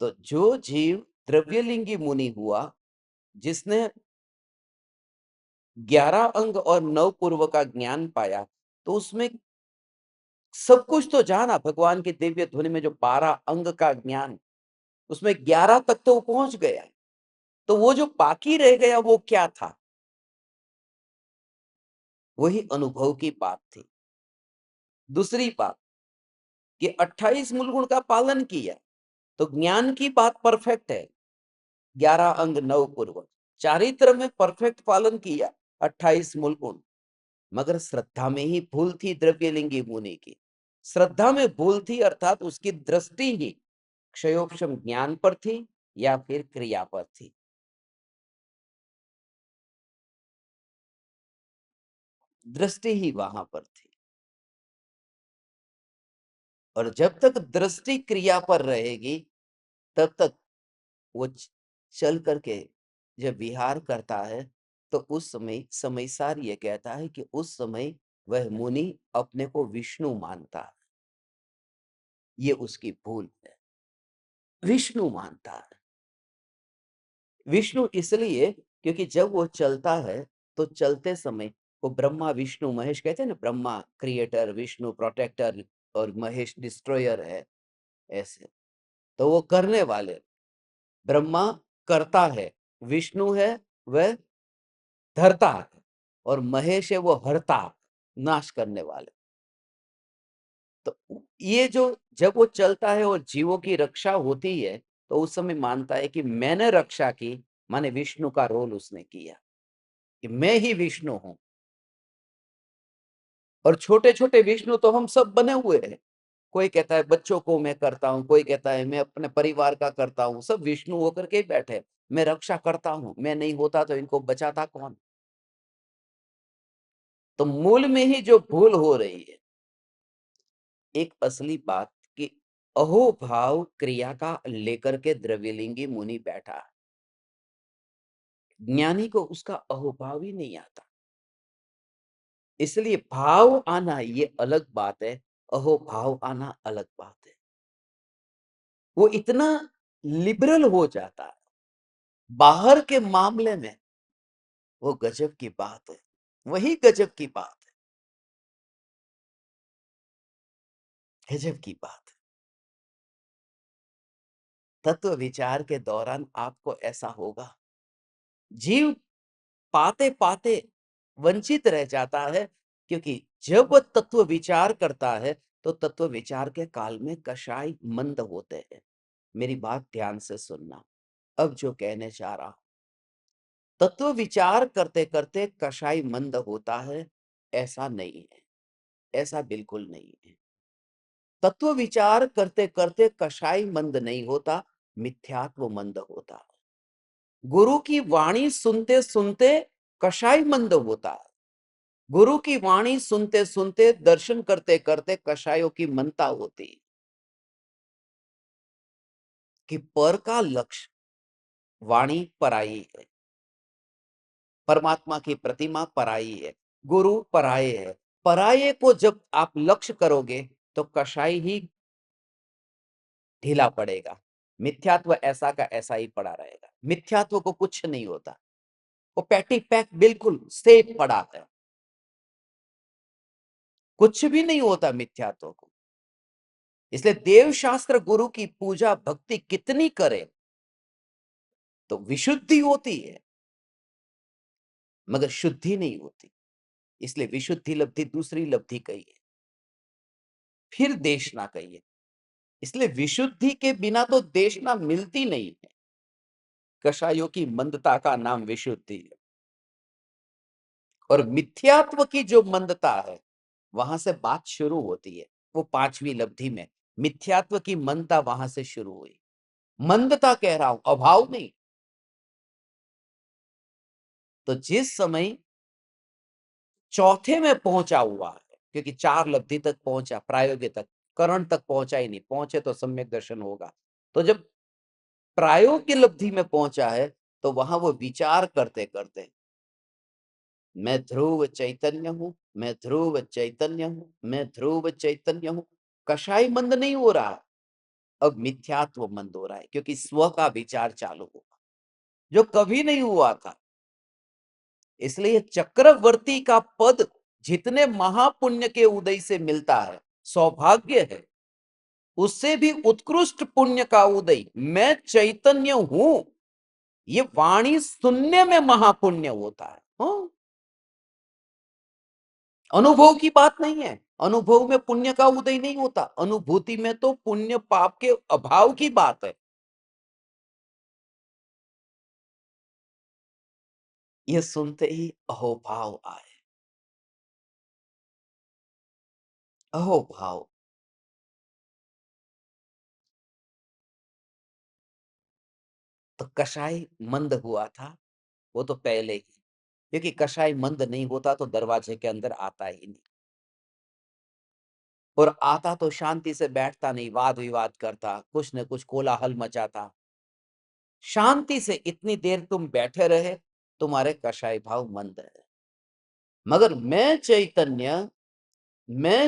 Speaker 2: तो जो जीव द्रव्यलिंगी मुनि हुआ, जिसने 11 अंग और 9 पूर्व का ज्ञान पाया, तो उसमें सब कुछ तो जाना। भगवान की दिव्य ध्वनि में जो 12 अंग का ज्ञान, उसमें 11 तक तो वो पहुंच गया। तो वो जो बाकी रह गया वो क्या था? वही अनुभव की बात थी। दूसरी बात कि 28 मूल गुण का पालन किया तो ज्ञान की बात परफेक्ट है। 11 अंग 9 पूर्व, चारित्र में परफेक्ट पालन किया, 28 मूल गुण। मगर श्रद्धा में ही भूल थी द्रव्यलिंगी मुनि की। श्रद्धा में भूल थी अर्थात उसकी दृष्टि ही क्षयोक्षम ज्ञान पर थी या फिर क्रिया पर थी। दृष्टि ही वहां पर थी। और जब तक दृष्टि क्रिया पर रहेगी तब तक वो चल करके जब विहार करता है तो उस समय समयसार ये कहता है कि उस समय वह मुनि अपने को विष्णु मानता है। ये उसकी भूल है। विष्णु मानता है। विष्णु इसलिए क्योंकि जब वो चलता है तो चलते समय वो ब्रह्मा विष्णु महेश कहते हैं ना, ब्रह्मा क्रिएटर, विष्णु प्रोटेक्टर और महेश डिस्ट्रॉयर है, ऐसे। तो वो करने वाले, ब्रह्मा करता है, विष्णु है वह धरता है, और महेश है वो हरता, नाश करने वाले। तो ये जो जब वो चलता है और जीवों की रक्षा होती है तो उस समय मानता है कि मैंने रक्षा की, माने विष्णु का रोल उसने किया, कि मैं ही विष्णु हूं। और छोटे छोटे विष्णु तो हम सब बने हुए हैं। कोई कहता है बच्चों को मैं करता हूँ, कोई कहता है मैं अपने परिवार का करता हूँ, सब विष्णु होकर के ही बैठे। मैं रक्षा करता हूँ, मैं नहीं होता तो इनको बचाता कौन? तो मूल में ही जो भूल हो रही है, एक असली बात कि अहोभाव क्रिया का लेकर के द्रव्यलिंगी मुनि बैठा है। ज्ञानी को उसका अहोभाव ही नहीं आता। इसलिए भाव आना ये अलग बात है, अहोभाव आना अलग बात है। वो इतना लिबरल हो जाता है बाहर के मामले में, वो गजब की बात है। वही गजब की बात है, गजब की बात है। तत्व विचार के दौरान आपको ऐसा होगा, जीव पाते पाते वंचित रह जाता है, क्योंकि जब वह तत्व विचार करता है तो तत्व विचार के काल में कषाय मंद होते हैं। मेरी बात ध्यान से सुनना, अब जो कहने जा रहा हूं, तत्व विचार करते करते कषाय मंद होता है, ऐसा नहीं है, ऐसा बिल्कुल नहीं है। तत्व विचार करते करते कषाय मंद नहीं होता, मिथ्यात्व मंद होता है। गुरु की वाणी सुनते सुनते कषाय मंद होता है। गुरु की वाणी सुनते सुनते दर्शन करते करते कषायों की मनता होती है कि पर का लक्ष्य वाणी पराई है, परमात्मा की प्रतिमा पराई है, गुरु पराये है। पराये को जब आप लक्ष्य करोगे तो कषाय ही ढीला पड़ेगा, मिथ्यात्व ऐसा का ऐसा ही पड़ा रहेगा। मिथ्यात्व को कुछ नहीं होता, वो पैटी पैक बिल्कुल सेफ पड़ा है, कुछ भी नहीं होता मिथ्यात्व को। इसलिए देव शास्त्र गुरु की पूजा भक्ति कितनी करे तो विशुद्धि होती है, मगर शुद्धि नहीं होती। इसलिए विशुद्धि लब्धि दूसरी लब्धि कही है, फिर देशना कही है। इसलिए विशुद्धि के बिना तो देशना मिलती नहीं है। कषायों की मंदता का नाम विशुद्धि है, और मिथ्यात्व की जो मंदता है वहां से बात शुरू होती है। वो पांचवी लब्धि में मिथ्यात्व की मंदता वहां से शुरू हुई। मंदता कह रहा हूं, अभाव नहीं। तो जिस समय चौथे में पहुंचा हुआ है, क्योंकि चार लब्धि तक पहुंचा, प्रायोगिक तक, करण तक पहुंचा ही नहीं, पहुंचे तो सम्यक दर्शन होगा। तो जब प्रायोगिक लब्धि में पहुंचा है तो वहां वो विचार करते करते, मैं ध्रुव चैतन्य हूं, मैं ध्रुव चैतन्य हूं, मैं ध्रुव चैतन्य हूं। कषाय मंद नहीं हो रहा, अब मिथ्यात्व मंद हो रहा है, क्योंकि स्व का विचार चालू हुआ जो कभी नहीं हुआ था। इसलिए चक्रवर्ती का पद जितने महापुण्य के उदय से मिलता है, सौभाग्य है, उससे भी उत्कृष्ट पुण्य का उदय मैं चैतन्य हूं, ये वाणी सुनने में महापुण्य होता है। हाँ? अनुभव की बात नहीं है, अनुभव में पुण्य का उदय नहीं होता, अनुभूति में तो पुण्य पाप के अभाव की बात है। ये सुनते ही अहोभाव आए, अहोभाव। तो कषाय मंद हुआ था, वो तो पहले ही, क्योंकि कषाय मंद नहीं होता तो दरवाजे के अंदर आता ही नहीं, और आता तो शांति से बैठता नहीं, वाद विवाद करता, कुछ न कुछ कोलाहल मचाता। शांति से इतनी देर तुम बैठे रहे, तुम्हारे कषाय भाव मंद है। मगर मैं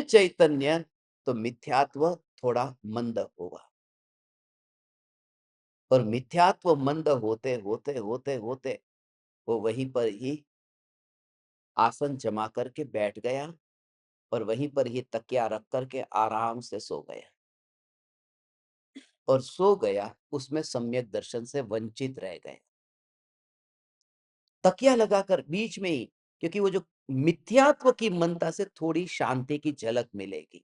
Speaker 2: चैतन्य तो मिथ्यात्व थोड़ा मंद होगा, और मिथ्यात्व मंद होते होते होते होते वो वहीं पर ही आसन जमा करके बैठ गया, और वहीं पर ही तकिया रख करके आराम से सो गया, और सो गया, उसमें सम्यक दर्शन से वंचित रह गए। तकिया लगाकर बीच में ही, क्योंकि वो जो मिथ्यात्व की मनता से थोड़ी शांति की झलक मिलेगी,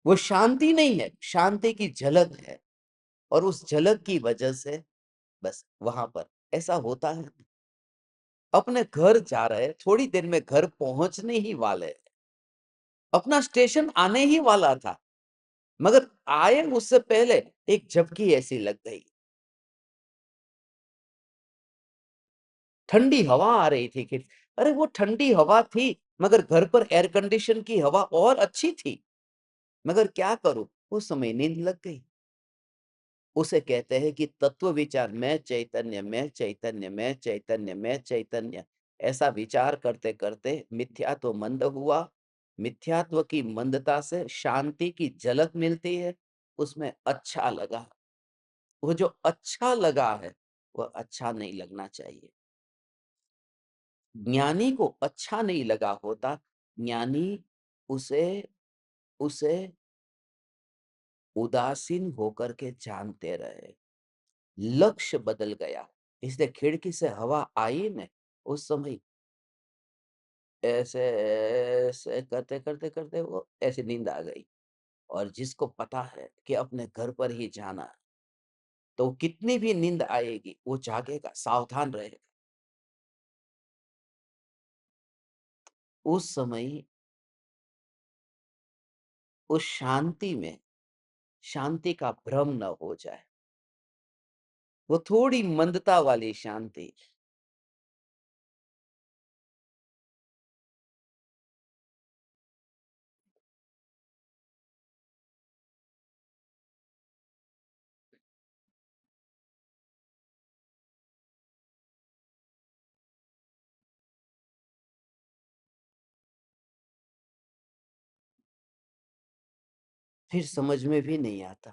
Speaker 2: वो शांति नहीं है, शांति की झलक है, और उस झलक की वजह से बस वहां पर ऐसा होता है। अपने घर जा रहे, थोड़ी देर में घर पहुंचने ही वाले, अपना स्टेशन आने ही वाला था, मगर आए उससे पहले एक झपकी ऐसी लग गई। ठंडी हवा आ रही थी कि अरे वो ठंडी हवा थी, मगर घर पर एयर कंडीशन की हवा और अच्छी थी। मगर क्या करूं, उस समय नींद लग गई। उसे कहते हैं कि तत्व विचार, मैं चैतन्य, मैं चैतन्य, मैं चैतन्य, मैं चैतन्य। ऐसा विचार करते करते मिथ्यात्व मंद हुआ। मिथ्यात्व की मंदता से शांति की झलक मिलती है, उसमें अच्छा लगा। वो जो अच्छा लगा है, वह अच्छा नहीं लगना चाहिए। ज्ञानी को अच्छा नहीं लगा होता, ज्ञानी उसे उसे उदासीन होकर के जानते रहे। लक्ष्य बदल गया। इसलिए खिड़की से हवा आई न, उस समय ऐसे ऐसे करते करते करते वो ऐसे नींद आ गई। और जिसको पता है कि अपने घर पर ही जाना है, तो कितनी भी नींद आएगी वो जागेगा, सावधान रहेगा। उस समय उस शांति में शांति का भ्रम न हो जाए, वो थोड़ी मंदता वाली शांति। फिर समझ में भी नहीं आता।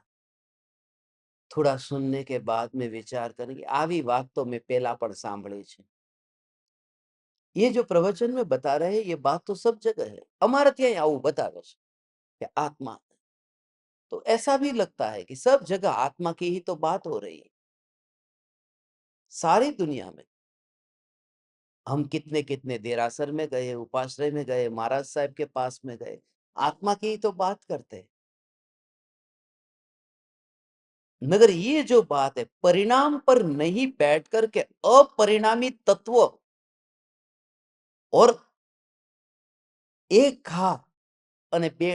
Speaker 2: थोड़ा सुनने के बाद में विचार करेंगे, आवी बात तो मैं पहला पण सांभળી છે। ये जो प्रवचन में बता रहे हैं, ये बात तो सब जगह है। हमारे ત્યાં આવું बतावे છે कि आत्मा। तो ऐसा भी लगता है कि सब जगह आत्मा की ही तो बात हो रही है, सारी दुनिया में। हम कितने कितने देरासर में गए, उपाश्रय में गए, महाराज साहब के पास में गए, आत्मा की ही तो बात करते हैं। मगर ये जो बात है, परिणाम पर नहीं बैठ करके अपरिणामी तत्व और एक घा અને બે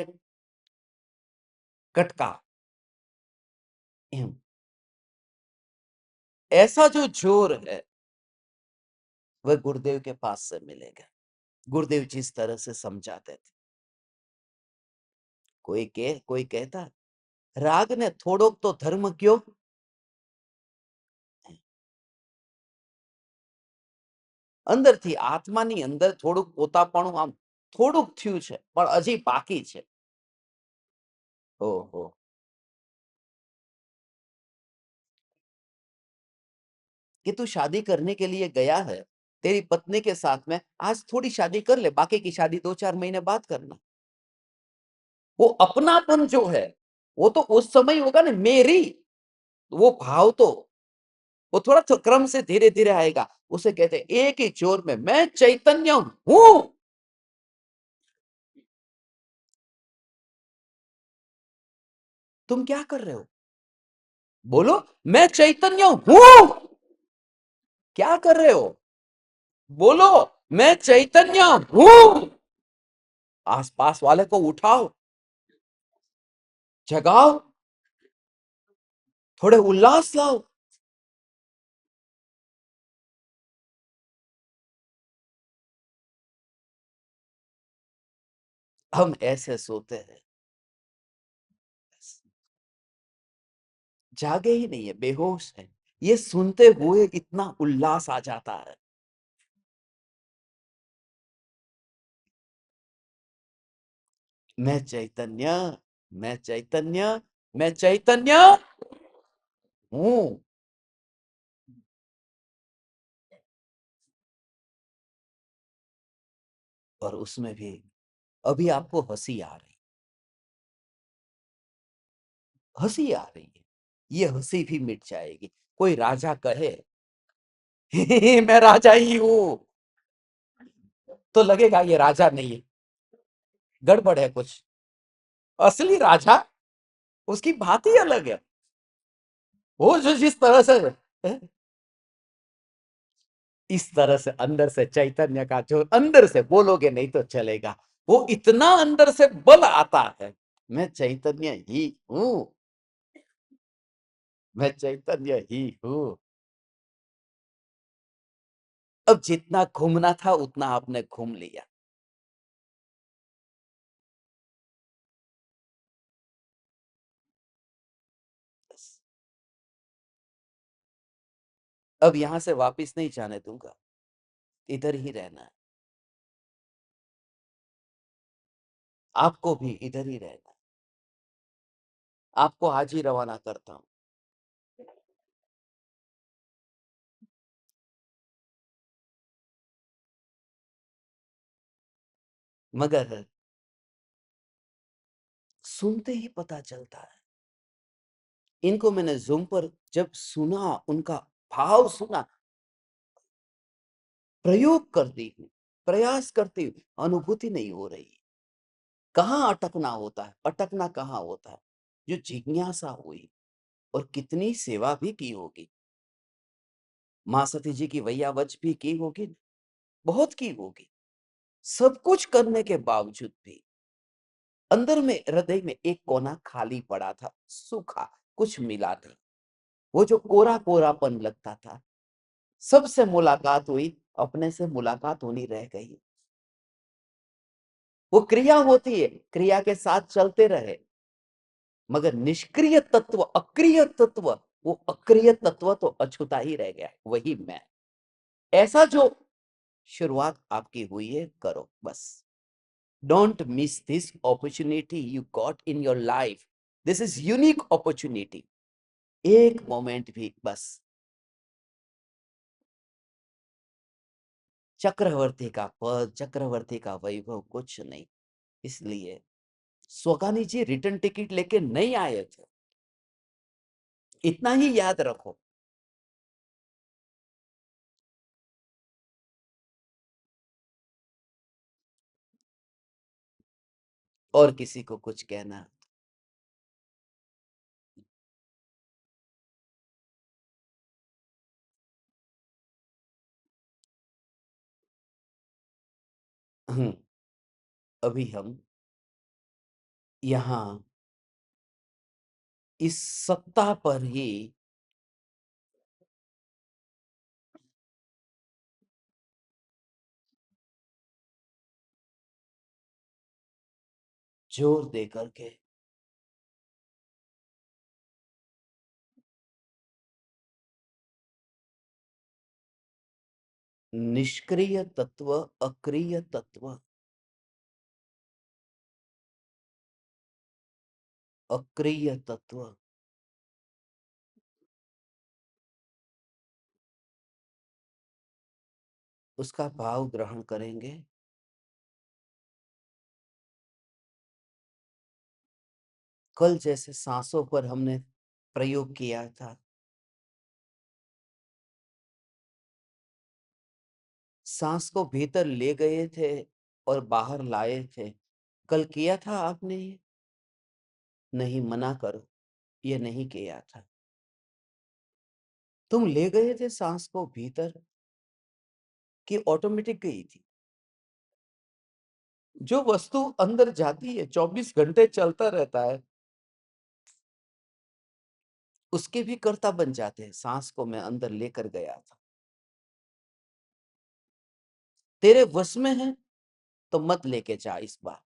Speaker 2: कटका, एम ऐसा जो जोर है, वह गुरुदेव के पास से मिलेगा। गुरुदेव जिस तरह से समझाते थे। कोई कहता राग ने थोड़ोक तो धर्म क्यों, અંદરથી આત્માની અંદર થોડુંક પોતાપણું આમ થોડુંક થયું છે, પણ હજી બાકી છે। ઓહો, कि तू शादी करने के लिए गया है, तेरी पत्नी के साथ में आज थोड़ी शादी कर ले, बाकी की शादी 2-4 महीने बाद करना। वो अपनापन जो है, वो तो उस समय होगा ना, मेरी वो भाव तो वो थोड़ा तो क्रम से धीरे धीरे आएगा। उसे कहते हैं, एक ही जोर में मैं चैतन्य हूं। तुम क्या कर रहे हो, बोलो मैं चैतन्य हूं। क्या कर रहे हो, बोलो मैं चैतन्य हूं। आसपास वाले को उठाओ, जगाओ, थोड़े उल्लास लाओ। हम ऐसे सोते हैं, जागे ही नहीं है, बेहोश है। ये सुनते हुए इतना उल्लास आ जाता है। मैं चैतन्य, मैं चैतन्य, मैं चैतन्य हूं। और उसमें भी अभी आपको हंसी आ रही, हंसी आ रही है, ये हंसी भी मिट जाएगी। कोई राजा कहे मैं राजा ही हूं, तो लगेगा ये राजा नहीं है, गड़बड़ है कुछ। असली राजा, उसकी बात ही अलग है। वो जो जिस तरह से इस तरह से अंदर से चैतन्य का जो अंदर से बोलोगे नहीं तो चलेगा। वो इतना अंदर से बल आता है, मैं चैतन्य ही हूं, मैं चैतन्य ही हूं। अब जितना घूमना था उतना आपने घूम लिया। बस अब यहां से वापस नहीं जाने दूंगा, इधर ही रहना है। आपको भी इधर ही रहना है। आपको आज ही रवाना करता हूं। मगर सुनते ही पता चलता है। इनको मैंने ज़ूम पर जब सुना, उनका भाव सुना, प्रयोग करती हूँ, प्रयास करती हूँ, अनुभूति नहीं हो रही। कहाँ अटकना होता है, अटकना कहाँ होता है? जो जिज्ञासा हुई और कितनी सेवा भी की होगी। माँ सती जी की वैयावच भी की होगी, बहुत की होगी। सब कुछ करने के बावजूद भी अंदर में, हृदय में एक कोना खाली पड़ा था, सूखा, कुछ मिला था। वो जो कोरा-कोरापन लगता था, सबसे मुलाकात हुई, अपने से मुलाकात होनी रह गई। वो क्रिया होती है, क्रिया के साथ चलते रहे, मगर निष्क्रिय तत्व, अक्रिय तत्व, वो अक्रिय तत्व तो अछूता ही रह गया, वही मैं। ऐसा जो शुरुआत आपकी हुई है, करो बस। Don't miss this opportunity you got in your life. This is unique opportunity. एक मोमेंट भी बस। चक्रवर्ती का पद, चक्रवर्ती का वैभव कुछ नहीं। इसलिए स्वगानी जी रिटर्न टिकट लेके नहीं आए थे, इतना ही याद रखो। और किसी को कुछ कहना। हम्म, अभी हम यहाँ इस सत्ता पर ही जोर दे करके निष्क्रिय तत्व, अक्रिय तत्व, अक्रिय तत्व, उसका भाव ग्रहण करेंगे। कल जैसे सांसों पर हमने प्रयोग किया था, सांस को भीतर ले गए थे और बाहर लाए थे। कल किया था आपने ये? नहीं, मना करो, ये नहीं किया था। तुम ले गए थे सांस को भीतर कि ऑटोमेटिक गई थी? जो वस्तु अंदर जाती है 24 घंटे चलता रहता है, उसके भी कर्ता बन जाते हैं। सांस को मैं अंदर लेकर गया था, तेरे वश में है तो मत लेके जा इस बार।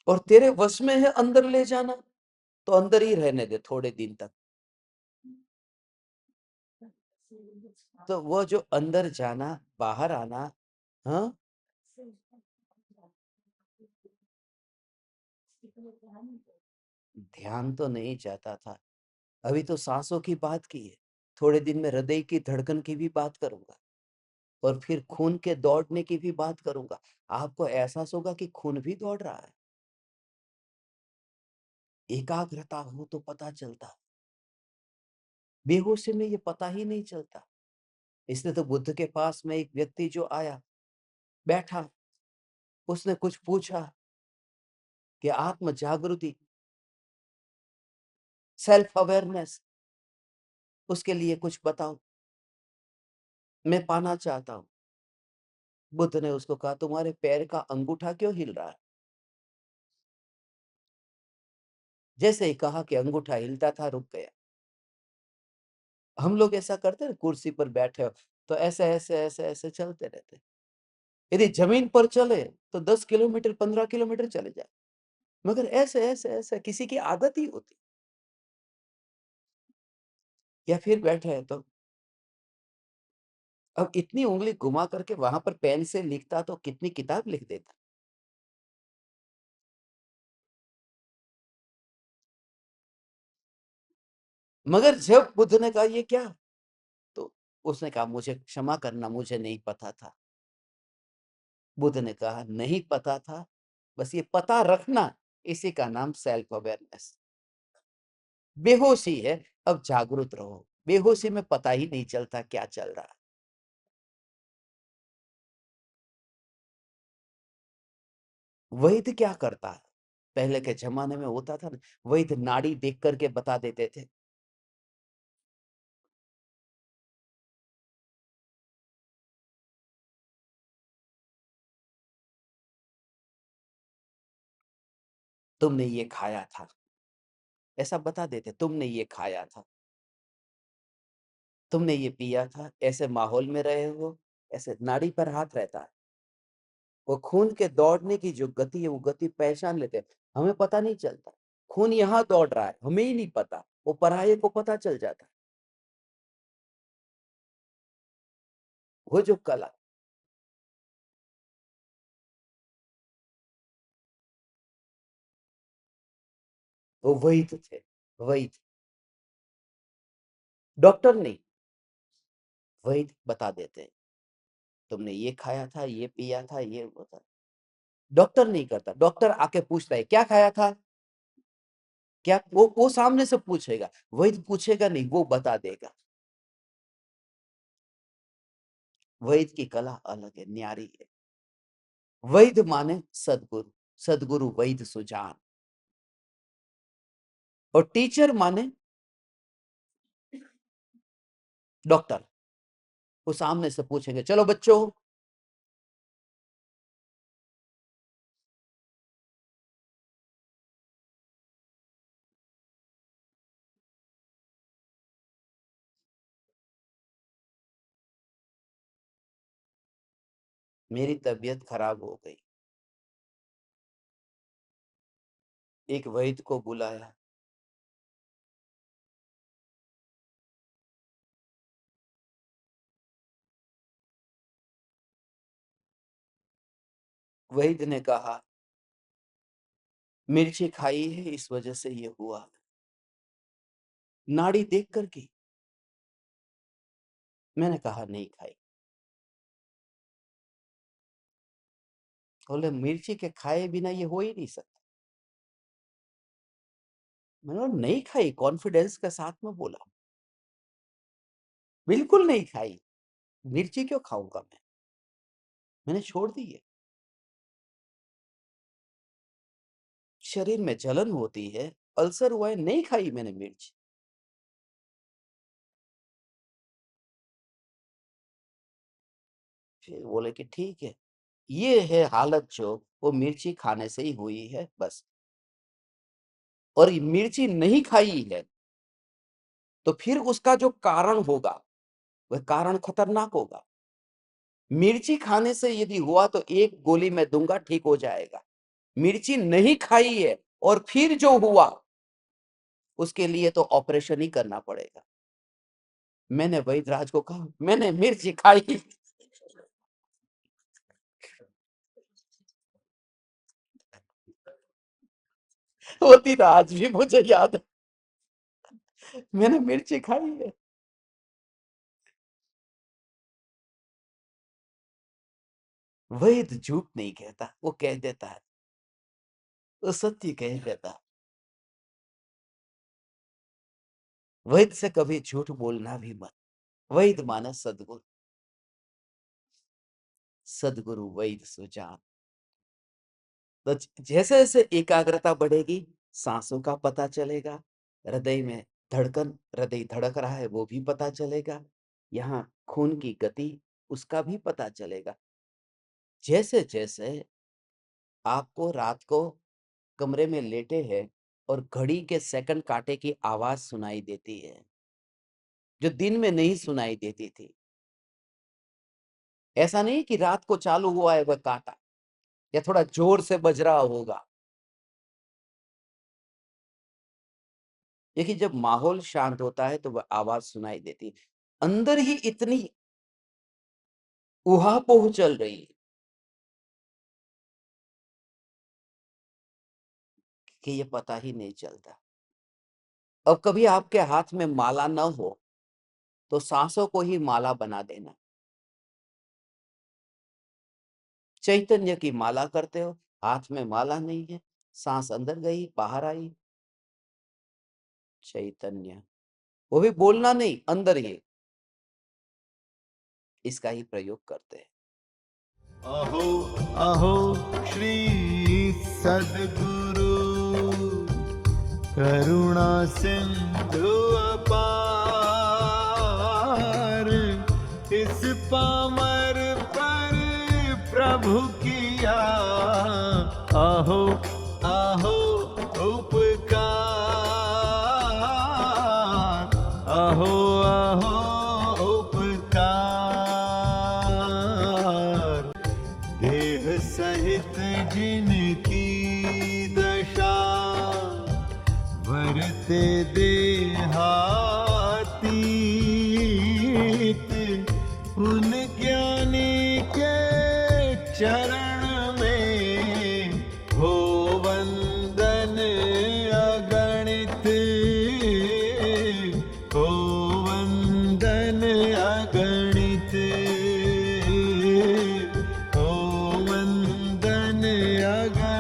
Speaker 2: और तेरे वश में है अंदर ले जाना, तो अंदर ही रहने दे थोड़े दिन तक। तो वो जो अंदर जाना, बाहर आना, हाँ, ध्यान तो नहीं जाता था। अभी तो सांसों की बात की है, थोड़े दिन में हृदय की धड़कन की भी बात करूंगा, और फिर खून के दौड़ने की भी बात करूंगा। आपको एहसास होगा कि खून भी दौड़ रहा है। एकाग्रता हो तो पता चलता, बेहोशी में ये पता ही नहीं चलता। इसलिए तो बुद्ध के पास में एक व्यक्ति जो आया, बैठा, उसने कुछ पूछा कि आत्म जागृति, सेल्फ अवेयरनेस, उसके लिए कुछ बताओ, मैं पाना चाहता हूं। बुद्ध ने उसको कहा, तुम्हारे पैर का अंगूठा क्यों हिल रहा है? जैसे ही कहा कि अंगूठा हिलता था, रुक गया। हम लोग ऐसा करते हैं, कुर्सी पर बैठे हो तो ऐसे ऐसे ऐसे ऐसे चलते रहते। यदि जमीन पर चले तो 10 किलोमीटर 15 किलोमीटर चले जाए, मगर ऐसे ऐसे ऐसे किसी की आदत ही होती। या फिर बैठे हैं तो अब इतनी उंगली घुमा करके वहां पर पेन से लिखता तो कितनी किताब लिख देता। मगर जब बुद्ध ने कहा ये क्या, तो उसने कहा मुझे क्षमा करना, मुझे नहीं पता था। बुद्ध ने कहा नहीं पता था, बस ये पता रखना, इसी का नाम सेल्फ अवेयरनेस। बेहोशी है, अब जागरूक रहो। बेहोशी में पता ही नहीं चलता क्या चल रहा है। वैद्य क्या करता है? पहले के जमाने में होता था ना, वैद्य नाड़ी देख करके बता देते थे। तुमने ये खाया था, ऐसा बता देते, तुमने ये खाया था, तुमने ये पिया था, ऐसे माहौल में रहे हो, ऐसे नाड़ी पर हाथ रहता है। वो खून के दौड़ने की जो गति है, वो गति पहचान लेते हैं। हमें पता नहीं चलता खून यहाँ दौड़ रहा है, हमें ही नहीं पता, वो पराये को पता चल जाता है। वो जो कला, वो वैद्य थे। वैद्य, डॉक्टर नहीं, वैद्य बता देते हैं, तुमने ये खाया था, ये पिया था, ये होता। डॉक्टर नहीं करता, डॉक्टर आके पूछता है क्या खाया था, क्या, वो सामने से पूछेगा, वैद्य पूछेगा नहीं, वो बता देगा। वैद्य की कला अलग है, न्यारी है। वैद्य माने सदगुरु, सदगुरु वैद्य सुजान। और टीचर माने डॉक्टर। वो सामने से पूछेंगे, चलो बच्चों, मेरी तबीयत खराब हो गई। एक वैद्य को बुलाया। वैद्य ने कहा मिर्ची खाई है, इस वजह से ये हुआ। नाड़ी देख करके मैंने कहा नहीं खाई। बोले मिर्ची के खाए बिना ये हो ही नहीं सकता। मैंने बोला नहीं खाई, कॉन्फिडेंस के साथ में बोला, बिल्कुल नहीं खाई। मिर्ची क्यों खाऊंगा मैं, मैंने छोड़ दी है। शरीर में जलन होती है, अल्सर हुआ है, नहीं खाई मैंने मिर्च। फिर बोले कि ठीक है, ये है हालत जो वो मिर्ची खाने से ही हुई है बस। और ये मिर्ची नहीं खाई है तो फिर उसका जो कारण होगा, वह कारण खतरनाक होगा। मिर्ची खाने से यदि हुआ तो एक गोली मैं दूंगा, ठीक हो जाएगा। मिर्ची नहीं खाई है और फिर जो हुआ, उसके लिए तो ऑपरेशन ही करना पड़ेगा। मैंने वैद्यराज को कहा मैंने मिर्ची खाई। वो दिन आज भी मुझे याद है, मैंने मिर्ची खाई है। वैद्य झूठ नहीं कहता, वो कह देता है, वो सत्य कह देता है। वैद्य से कभी झूठ बोलना भी मत। वैद्य माना सदगुरु, सदगुरु वैद्य सुजान। तो जैसे जैसे एकाग्रता बढ़ेगी, सांसों का पता चलेगा, हृदय में धड़कन, हृदय धड़क रहा है वो भी पता चलेगा, यहाँ खून की गति, उसका भी पता चलेगा। जैसे-जैसे आपको रात को कमरे में लेटे हैं और घड़ी के सेकंड काटे की आवाज़ सुनाई देती है, जो दिन में नहीं सुनाई देती थी। ऐसा नहीं कि रात को चालू हुआ है वह काटा या थोड़ा ज़ोर से बज रहा होगा। देखिए, जब माहौल शांत होता है तो वह आवाज़ सुनाई देती है। अंदर ही इतनी ऊहा-पोह चल रही है कि ये पता ही नहीं चलता। अब कभी आपके हाथ में माला ना हो, तो साँसों को ही माला बना देना। चैतन्य की माला करते हो, हाथ में माला नहीं है, साँस अंदर गई, बाहर आई, चैतन्य। वो भी बोलना नहीं, अंदर ही, इसका ही प्रयोग करते हैं।
Speaker 3: अहो अहो श्री सद्गुरु करुणा सिंधु अपार, इस पामर पर प्रभु किया अहो अहो उपकार, अहो अहो उपकार। देह सहित जिनकी दशा वरते देहातीत, उन ज्ञानी के चरण में हो वंदन अगणित, हो वंदन अगणित, हो वंदन अगणित।